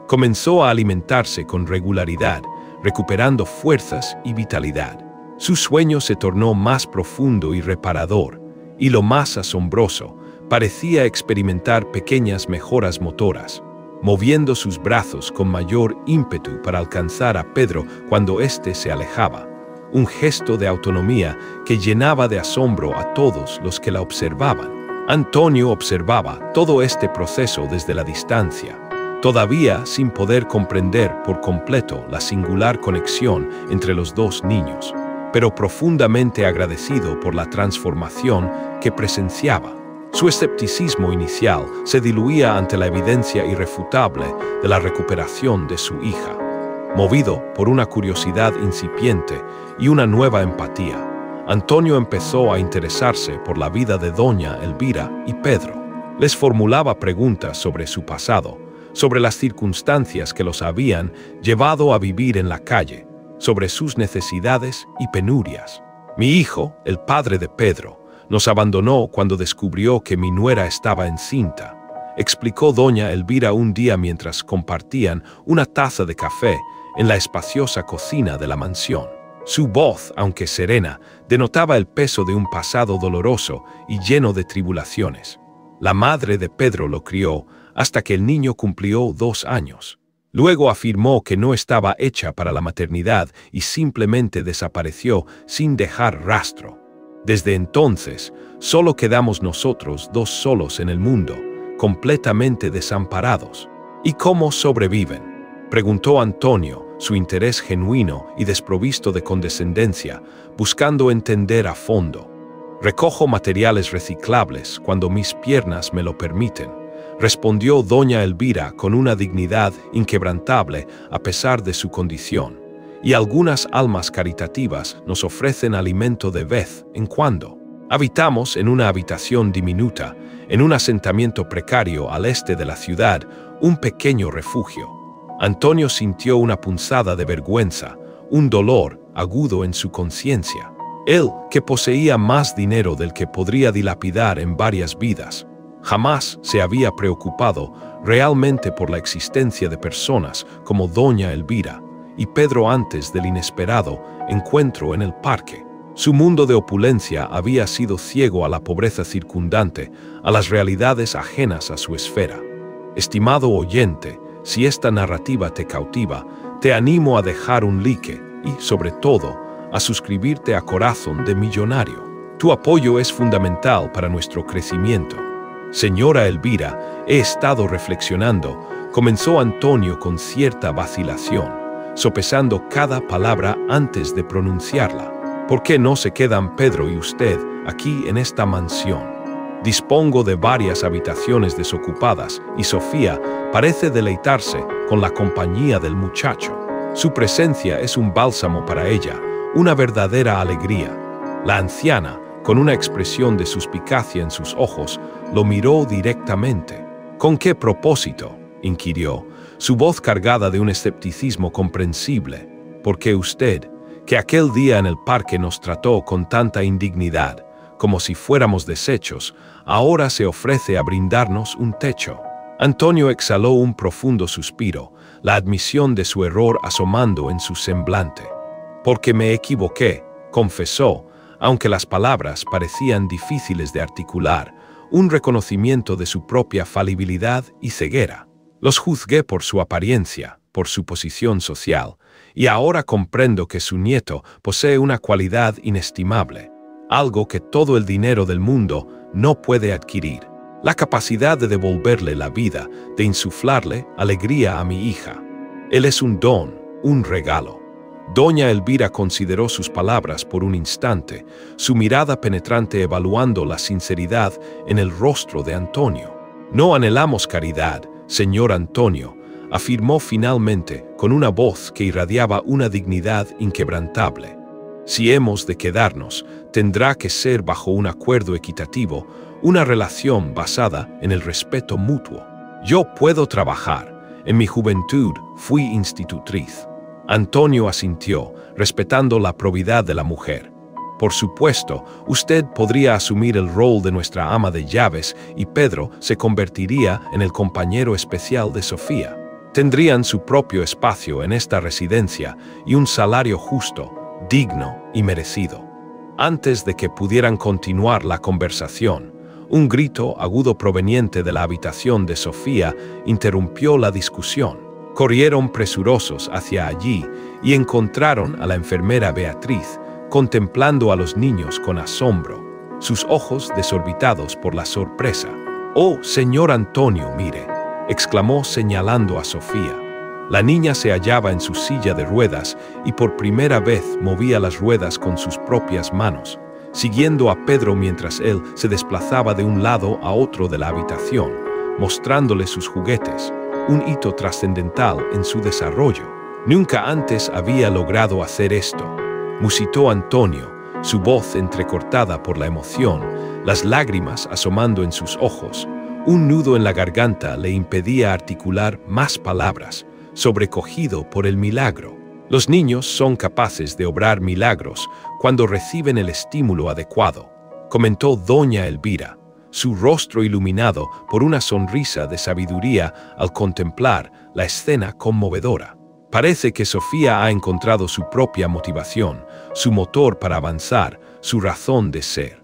Comenzó a alimentarse con regularidad, recuperando fuerzas y vitalidad. Su sueño se tornó más profundo y reparador, y lo más asombroso, parecía experimentar pequeñas mejoras motoras, moviendo sus brazos con mayor ímpetu para alcanzar a Pedro cuando éste se alejaba, un gesto de autonomía que llenaba de asombro a todos los que la observaban. Antonio observaba todo este proceso desde la distancia, todavía sin poder comprender por completo la singular conexión entre los dos niños, pero profundamente agradecido por la transformación que presenciaba. Su escepticismo inicial se diluía ante la evidencia irrefutable de la recuperación de su hija. Movido por una curiosidad incipiente y una nueva empatía, Antonio empezó a interesarse por la vida de doña Elvira y Pedro. Les formulaba preguntas sobre su pasado, sobre las circunstancias que los habían llevado a vivir en la calle, sobre sus necesidades y penurias. «Mi hijo, el padre de Pedro, nos abandonó cuando descubrió que mi nuera estaba encinta», explicó doña Elvira un día mientras compartían una taza de café en la espaciosa cocina de la mansión. Su voz, aunque serena, denotaba el peso de un pasado doloroso y lleno de tribulaciones. La madre de Pedro lo crió hasta que el niño cumplió 2 años. Luego afirmó que no estaba hecha para la maternidad y simplemente desapareció sin dejar rastro. Desde entonces, solo quedamos nosotros 2 solos en el mundo, completamente desamparados. ¿Y cómo sobreviven?, preguntó Antonio, su interés genuino y desprovisto de condescendencia, buscando entender a fondo. «Recojo materiales reciclables cuando mis piernas me lo permiten», respondió doña Elvira con una dignidad inquebrantable a pesar de su condición. «Y algunas almas caritativas nos ofrecen alimento de vez en cuando. Habitamos en una habitación diminuta, en un asentamiento precario al este de la ciudad, un pequeño refugio». Antonio sintió una punzada de vergüenza, un dolor agudo en su conciencia. Él, que poseía más dinero del que podría dilapidar en varias vidas, jamás se había preocupado realmente por la existencia de personas como doña Elvira y Pedro antes del inesperado encuentro en el parque. Su mundo de opulencia había sido ciego a la pobreza circundante, a las realidades ajenas a su esfera. Estimado oyente, si esta narrativa te cautiva, te animo a dejar un like y, sobre todo, a suscribirte a Corazón de Millonario. Tu apoyo es fundamental para nuestro crecimiento. Señora Elvira, he estado reflexionando, comenzó Antonio con cierta vacilación, sopesando cada palabra antes de pronunciarla. ¿Por qué no se quedan Pedro y usted aquí en esta mansión? Dispongo de varias habitaciones desocupadas y Sofía parece deleitarse con la compañía del muchacho. Su presencia es un bálsamo para ella, una verdadera alegría. La anciana, con una expresión de suspicacia en sus ojos, lo miró directamente. ¿Con qué propósito?, inquirió, su voz cargada de un escepticismo comprensible. «Porque usted, que aquel día en el parque nos trató con tanta indignidad, como si fuéramos desechos, ahora se ofrece a brindarnos un techo». Antonio exhaló un profundo suspiro, la admisión de su error asomando en su semblante. «Porque me equivoqué», confesó, aunque las palabras parecían difíciles de articular, un reconocimiento de su propia falibilidad y ceguera. «Los juzgué por su apariencia, por su posición social, y ahora comprendo que su nieto posee una cualidad inestimable, algo que todo el dinero del mundo no puede adquirir: la capacidad de devolverle la vida, de insuflarle alegría a mi hija. Él es un don, un regalo». Doña Elvira consideró sus palabras por un instante, su mirada penetrante evaluando la sinceridad en el rostro de Antonio. «No anhelamos caridad, señor Antonio», afirmó finalmente con una voz que irradiaba una dignidad inquebrantable. «Si hemos de quedarnos, tendrá que ser bajo un acuerdo equitativo, una relación basada en el respeto mutuo. Yo puedo trabajar. En mi juventud fui institutriz». Antonio asintió, respetando la probidad de la mujer. «Por supuesto, usted podría asumir el rol de nuestra ama de llaves y Pedro se convertiría en el compañero especial de Sofía. Tendrían su propio espacio en esta residencia y un salario justo, digno y merecido». Antes de que pudieran continuar la conversación, un grito agudo proveniente de la habitación de Sofía interrumpió la discusión. Corrieron presurosos hacia allí y encontraron a la enfermera Beatriz contemplando a los niños con asombro, sus ojos desorbitados por la sorpresa. «Oh, señor Antonio, mire», exclamó señalando a Sofía. La niña se hallaba en su silla de ruedas y por primera vez movía las ruedas con sus propias manos, siguiendo a Pedro mientras él se desplazaba de un lado a otro de la habitación, mostrándole sus juguetes, un hito trascendental en su desarrollo. «Nunca antes había logrado hacer esto», musitó Antonio, su voz entrecortada por la emoción, las lágrimas asomando en sus ojos. Un nudo en la garganta le impedía articular más palabras, sobrecogido por el milagro. Los niños son capaces de obrar milagros cuando reciben el estímulo adecuado, comentó doña Elvira, su rostro iluminado por una sonrisa de sabiduría al contemplar la escena conmovedora. Parece que Sofía ha encontrado su propia motivación, su motor para avanzar, su razón de ser.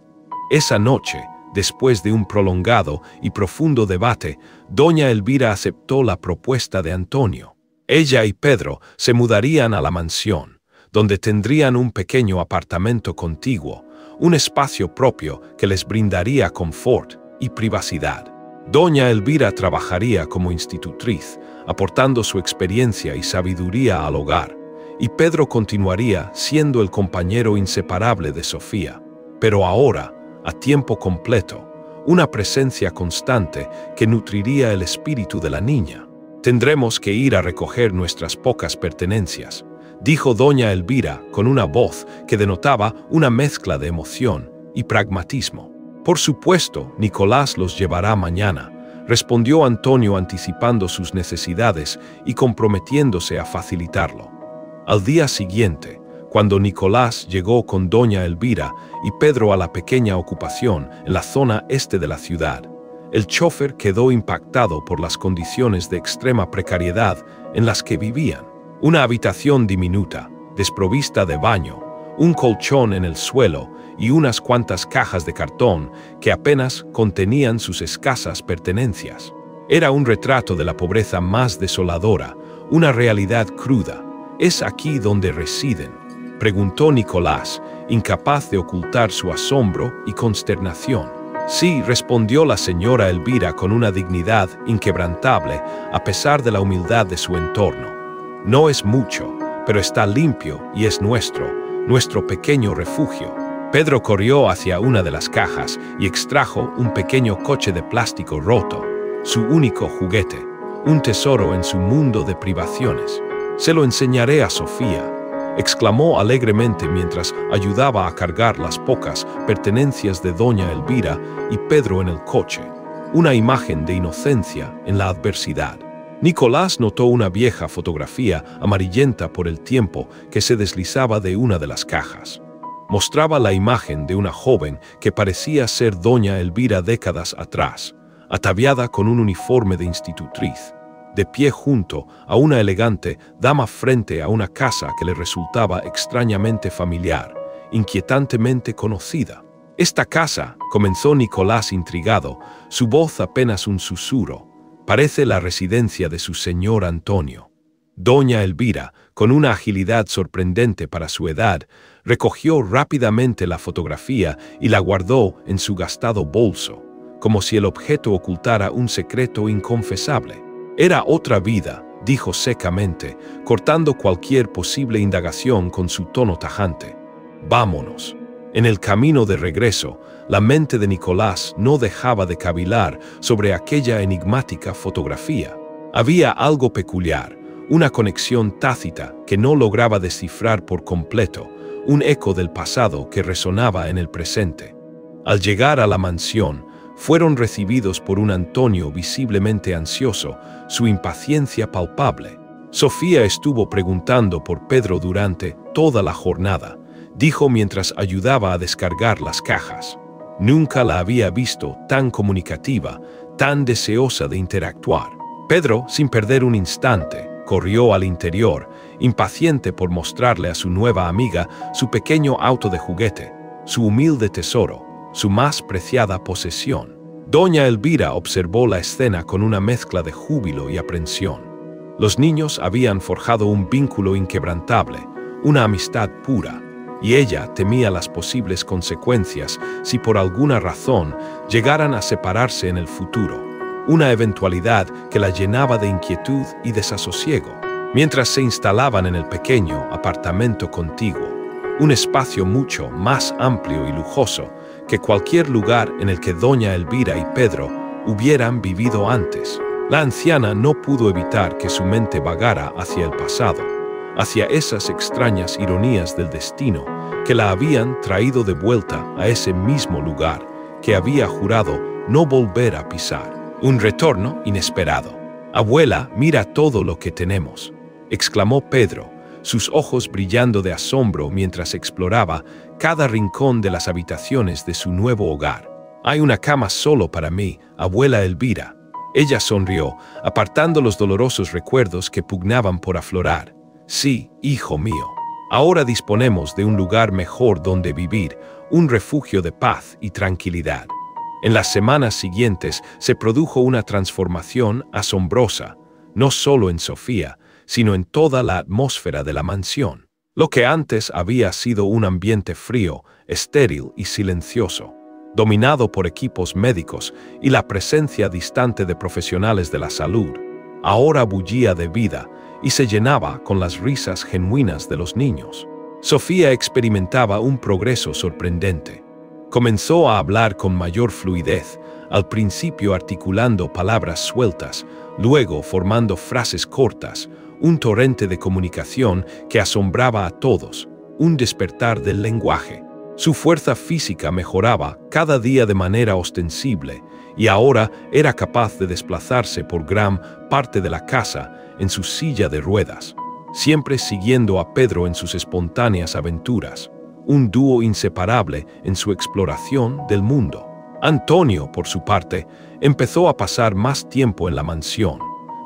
Esa noche, después de un prolongado y profundo debate, doña Elvira aceptó la propuesta de Antonio. Ella y Pedro se mudarían a la mansión, donde tendrían un pequeño apartamento contiguo, un espacio propio que les brindaría confort y privacidad. Doña Elvira trabajaría como institutriz, aportando su experiencia y sabiduría al hogar, y Pedro continuaría siendo el compañero inseparable de Sofía, pero ahora, a tiempo completo, una presencia constante que nutriría el espíritu de la niña. «Tendremos que ir a recoger nuestras pocas pertenencias», dijo doña Elvira con una voz que denotaba una mezcla de emoción y pragmatismo. «Por supuesto, Nicolás los llevará mañana», respondió Antonio anticipando sus necesidades y comprometiéndose a facilitarlo. Al día siguiente, cuando Nicolás llegó con doña Elvira y Pedro a la pequeña ocupación en la zona este de la ciudad, el chofer quedó impactado por las condiciones de extrema precariedad en las que vivían. Una habitación diminuta, desprovista de baño, un colchón en el suelo y unas cuantas cajas de cartón que apenas contenían sus escasas pertenencias. Era un retrato de la pobreza más desoladora, una realidad cruda. «¿Es aquí donde residen?», preguntó Nicolás, incapaz de ocultar su asombro y consternación. «Sí», respondió la señora Elvira con una dignidad inquebrantable a pesar de la humildad de su entorno. «No es mucho, pero está limpio y es nuestro pequeño refugio». Pedro corrió hacia una de las cajas y extrajo un pequeño coche de plástico roto, su único juguete, un tesoro en su mundo de privaciones. «Se lo enseñaré a Sofía», exclamó alegremente mientras ayudaba a cargar las pocas pertenencias de doña Elvira y Pedro en el coche, una imagen de inocencia en la adversidad. Nicolás notó una vieja fotografía amarillenta por el tiempo que se deslizaba de una de las cajas. Mostraba la imagen de una joven que parecía ser doña Elvira décadas atrás, ataviada con un uniforme de institutriz, de pie junto a una elegante dama frente a una casa que le resultaba extrañamente familiar, inquietantemente conocida. «Esta casa», comenzó Nicolás intrigado, su voz apenas un susurro, «parece la residencia de su señor Antonio». Doña Elvira, con una agilidad sorprendente para su edad, recogió rápidamente la fotografía y la guardó en su gastado bolso, como si el objeto ocultara un secreto inconfesable. «Era otra vida», dijo secamente, cortando cualquier posible indagación con su tono tajante. «Vámonos». En el camino de regreso, la mente de Nicolás no dejaba de cavilar sobre aquella enigmática fotografía. Había algo peculiar, una conexión tácita que no lograba descifrar por completo, un eco del pasado que resonaba en el presente. Al llegar a la mansión, fueron recibidos por un Antonio visiblemente ansioso, su impaciencia palpable. «Sofía estuvo preguntando por Pedro durante toda la jornada», dijo mientras ayudaba a descargar las cajas. Nunca la había visto tan comunicativa, tan deseosa de interactuar. Pedro, sin perder un instante, corrió al interior, impaciente por mostrarle a su nueva amiga su pequeño auto de juguete, su humilde tesoro, su más preciada posesión. Doña Elvira observó la escena con una mezcla de júbilo y aprensión. Los niños habían forjado un vínculo inquebrantable, una amistad pura, y ella temía las posibles consecuencias si por alguna razón llegaran a separarse en el futuro, una eventualidad que la llenaba de inquietud y desasosiego. Mientras se instalaban en el pequeño apartamento contiguo, un espacio mucho más amplio y lujoso que cualquier lugar en el que doña Elvira y Pedro hubieran vivido antes, la anciana no pudo evitar que su mente vagara hacia el pasado, hacia esas extrañas ironías del destino que la habían traído de vuelta a ese mismo lugar que había jurado no volver a pisar. Un retorno inesperado. «Abuela, mira todo lo que tenemos», exclamó Pedro, sus ojos brillando de asombro mientras exploraba cada rincón de las habitaciones de su nuevo hogar. «Hay una cama solo para mí, abuela Elvira», Ella sonrió, apartando los dolorosos recuerdos que pugnaban por aflorar. Sí, hijo mío. Ahora disponemos de un lugar mejor donde vivir, un refugio de paz y tranquilidad. En las semanas siguientes se produjo una transformación asombrosa, no solo en Sofía, sino en toda la atmósfera de la mansión. Lo que antes había sido un ambiente frío, estéril y silencioso, dominado por equipos médicos y la presencia distante de profesionales de la salud, ahora bullía de vida y se llenaba con las risas genuinas de los niños. Sofía experimentaba un progreso sorprendente. Comenzó a hablar con mayor fluidez, al principio articulando palabras sueltas, luego formando frases cortas, un torrente de comunicación que asombraba a todos, un despertar del lenguaje. Su fuerza física mejoraba cada día de manera ostensible y ahora era capaz de desplazarse por gran parte de la casa en su silla de ruedas, siempre siguiendo a Pedro en sus espontáneas aventuras, un dúo inseparable en su exploración del mundo. Antonio, por su parte, empezó a pasar más tiempo en la mansión,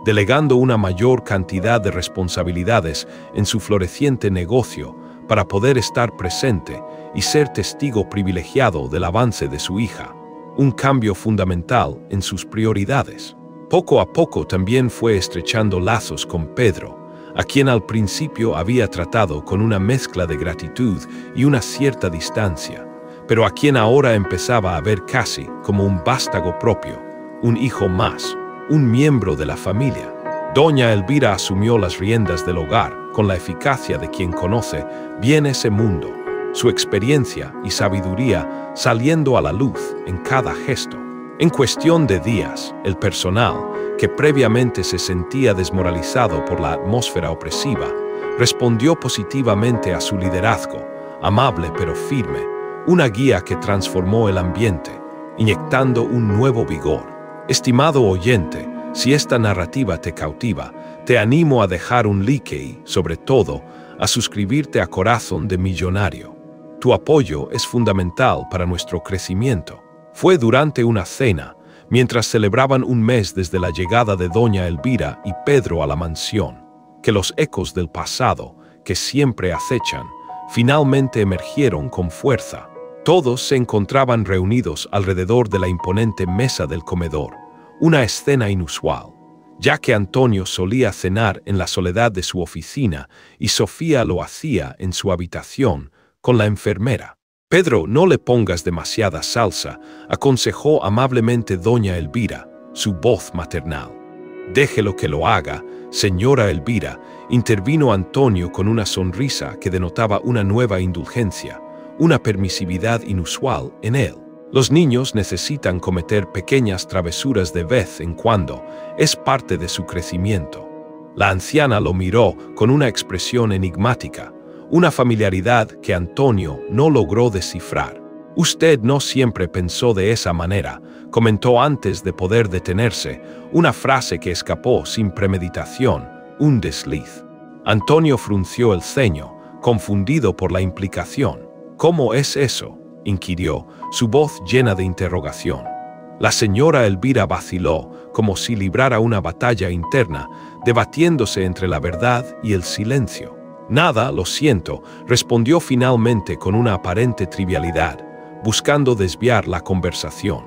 delegando una mayor cantidad de responsabilidades en su floreciente negocio para poder estar presente y ser testigo privilegiado del avance de su hija, un cambio fundamental en sus prioridades. Poco a poco también fue estrechando lazos con Pedro, a quien al principio había tratado con una mezcla de gratitud y una cierta distancia, pero a quien ahora empezaba a ver casi como un vástago propio, un hijo más, un miembro de la familia. Doña Elvira asumió las riendas del hogar con la eficacia de quien conoce bien ese mundo, su experiencia y sabiduría saliendo a la luz en cada gesto. En cuestión de días, el personal, que previamente se sentía desmoralizado por la atmósfera opresiva, respondió positivamente a su liderazgo, amable pero firme, una guía que transformó el ambiente, inyectando un nuevo vigor. Estimado oyente, si esta narrativa te cautiva, te animo a dejar un like y, sobre todo, a suscribirte a Corazón de Millonario. Tu apoyo es fundamental para nuestro crecimiento. Fue durante una cena, mientras celebraban un mes desde la llegada de Doña Elvira y Pedro a la mansión, que los ecos del pasado, que siempre acechan, finalmente emergieron con fuerza. Todos se encontraban reunidos alrededor de la imponente mesa del comedor, una escena inusual, ya que Antonio solía cenar en la soledad de su oficina y Sofía lo hacía en su habitación con la enfermera. «Pedro, no le pongas demasiada salsa», aconsejó amablemente doña Elvira, su voz maternal. «Déjelo que lo haga, señora Elvira», intervino Antonio con una sonrisa que denotaba una nueva indulgencia, una permisividad inusual en él. Los niños necesitan cometer pequeñas travesuras de vez en cuando, es parte de su crecimiento. La anciana lo miró con una expresión enigmática, una familiaridad que Antonio no logró descifrar. «Usted no siempre pensó de esa manera», comentó antes de poder detenerse, una frase que escapó sin premeditación, un desliz. Antonio frunció el ceño, confundido por la implicación. «¿Cómo es eso?», inquirió, su voz llena de interrogación. La señora Elvira vaciló, como si librara una batalla interna, debatiéndose entre la verdad y el silencio. «Nada, lo siento», respondió finalmente con una aparente trivialidad, buscando desviar la conversación.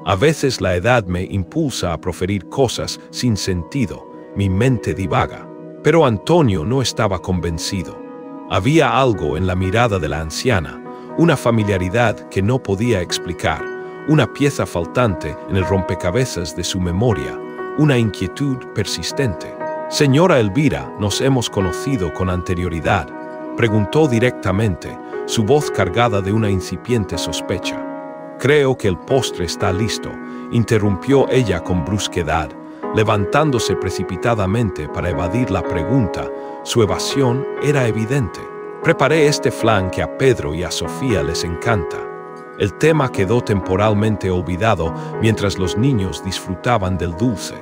«A veces la edad me impulsa a proferir cosas sin sentido, mi mente divaga». Pero Antonio no estaba convencido. Había algo en la mirada de la anciana, una familiaridad que no podía explicar, una pieza faltante en el rompecabezas de su memoria, una inquietud persistente. «Señora Elvira, ¿nos hemos conocido con anterioridad?», preguntó directamente, su voz cargada de una incipiente sospecha. «Creo que el postre está listo», interrumpió ella con brusquedad, levantándose precipitadamente para evadir la pregunta. Su evasión era evidente. «Preparé este flan que a Pedro y a Sofía les encanta». El tema quedó temporalmente olvidado mientras los niños disfrutaban del dulce,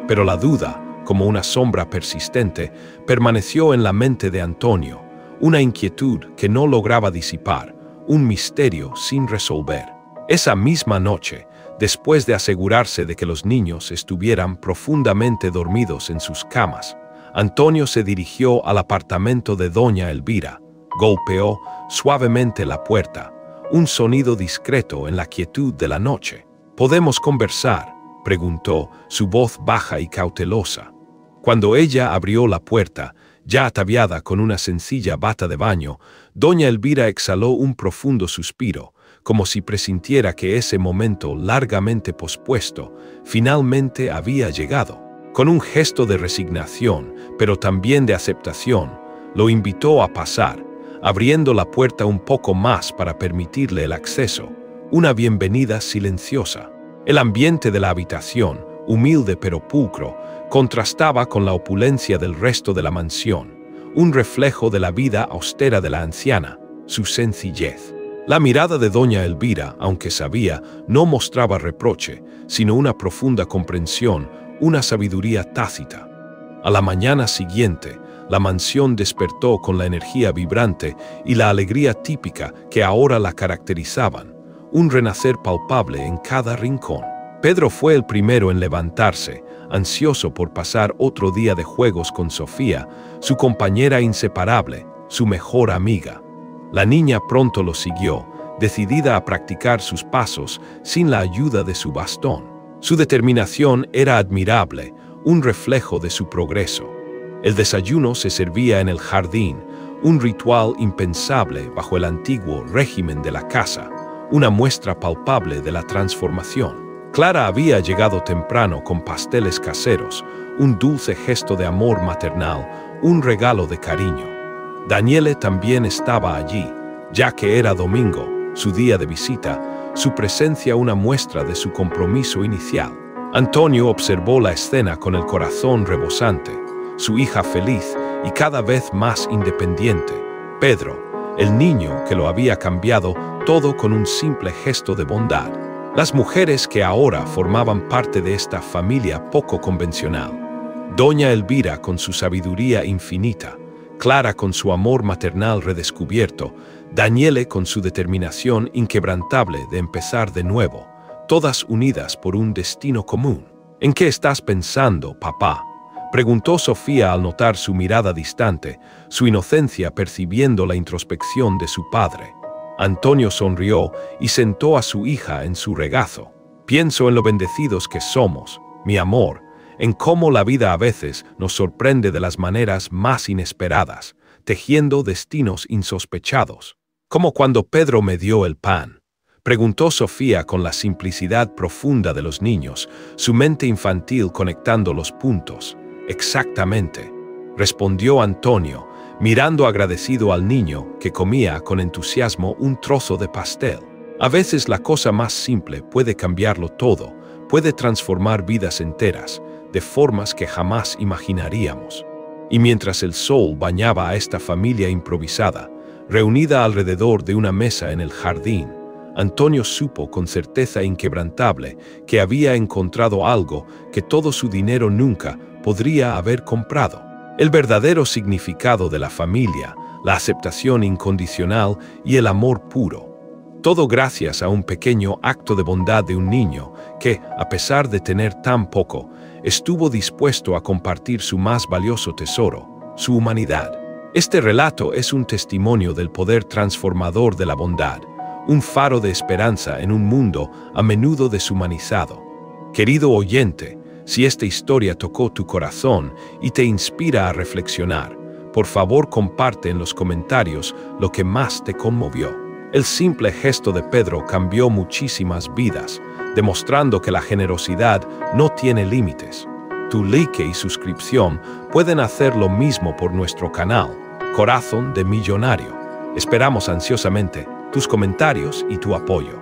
pero la duda, como una sombra persistente, permaneció en la mente de Antonio, una inquietud que no lograba disipar, un misterio sin resolver. Esa misma noche, Después de asegurarse de que los niños estuvieran profundamente dormidos en sus camas, Antonio se dirigió al apartamento de doña Elvira. Golpeó suavemente la puerta, un sonido discreto en la quietud de la noche. ¿Podemos conversar?, preguntó, su voz baja y cautelosa. Cuando ella abrió la puerta, ya ataviada con una sencilla bata de baño, doña Elvira exhaló un profundo suspiro, como si presintiera que ese momento largamente pospuesto finalmente había llegado. Con un gesto de resignación, pero también de aceptación, lo invitó a pasar, abriendo la puerta un poco más para permitirle el acceso, una bienvenida silenciosa. El ambiente de la habitación, humilde pero pulcro, contrastaba con la opulencia del resto de la mansión, un reflejo de la vida austera de la anciana, su sencillez. La mirada de doña Elvira, aunque sabía, no mostraba reproche, sino una profunda comprensión, una sabiduría tácita. A la mañana siguiente, la mansión despertó con la energía vibrante y la alegría típica que ahora la caracterizaban, un renacer palpable en cada rincón. Pedro fue el primero en levantarse, ansioso por pasar otro día de juegos con Sofía, su compañera inseparable, su mejor amiga. La niña pronto lo siguió, decidida a practicar sus pasos sin la ayuda de su bastón. Su determinación era admirable, un reflejo de su progreso. El desayuno se servía en el jardín, un ritual impensable bajo el antiguo régimen de la casa, una muestra palpable de la transformación. Clara había llegado temprano con pasteles caseros, un dulce gesto de amor maternal, un regalo de cariño. Daniele también estaba allí, ya que era domingo, su día de visita, su presencia una muestra de su compromiso inicial. Antonio observó la escena con el corazón rebosante, su hija feliz y cada vez más independiente. Pedro, el niño que lo había cambiado todo con un simple gesto de bondad. Las mujeres que ahora formaban parte de esta familia poco convencional. Doña Elvira con su sabiduría infinita, Clara con su amor maternal redescubierto, Daniele con su determinación inquebrantable de empezar de nuevo, todas unidas por un destino común. ¿En qué estás pensando, papá?, preguntó Sofía al notar su mirada distante, su inocencia percibiendo la introspección de su padre. Antonio sonrió y sentó a su hija en su regazo. Pienso en lo bendecidos que somos, mi amor, en cómo la vida a veces nos sorprende de las maneras más inesperadas, tejiendo destinos insospechados. Como cuando Pedro me dio el pan, preguntó Sofía con la simplicidad profunda de los niños, su mente infantil conectando los puntos. Exactamente, respondió Antonio, mirando agradecido al niño que comía con entusiasmo un trozo de pastel. A veces la cosa más simple puede cambiarlo todo, puede transformar vidas enteras, de formas que jamás imaginaríamos. Y mientras el sol bañaba a esta familia improvisada, reunida alrededor de una mesa en el jardín, Antonio supo con certeza inquebrantable que había encontrado algo que todo su dinero nunca podría haber comprado. El verdadero significado de la familia, la aceptación incondicional y el amor puro. Todo gracias a un pequeño acto de bondad de un niño que, a pesar de tener tan poco, estuvo dispuesto a compartir su más valioso tesoro, su humanidad. Este relato es un testimonio del poder transformador de la bondad, un faro de esperanza en un mundo a menudo deshumanizado. Querido oyente, si esta historia tocó tu corazón y te inspira a reflexionar, por favor comparte en los comentarios lo que más te conmovió. El simple gesto de Pedro cambió muchísimas vidas, demostrando que la generosidad no tiene límites. Tu like y suscripción pueden hacer lo mismo por nuestro canal, Corazón de Millonario. Esperamos ansiosamente tus comentarios y tu apoyo.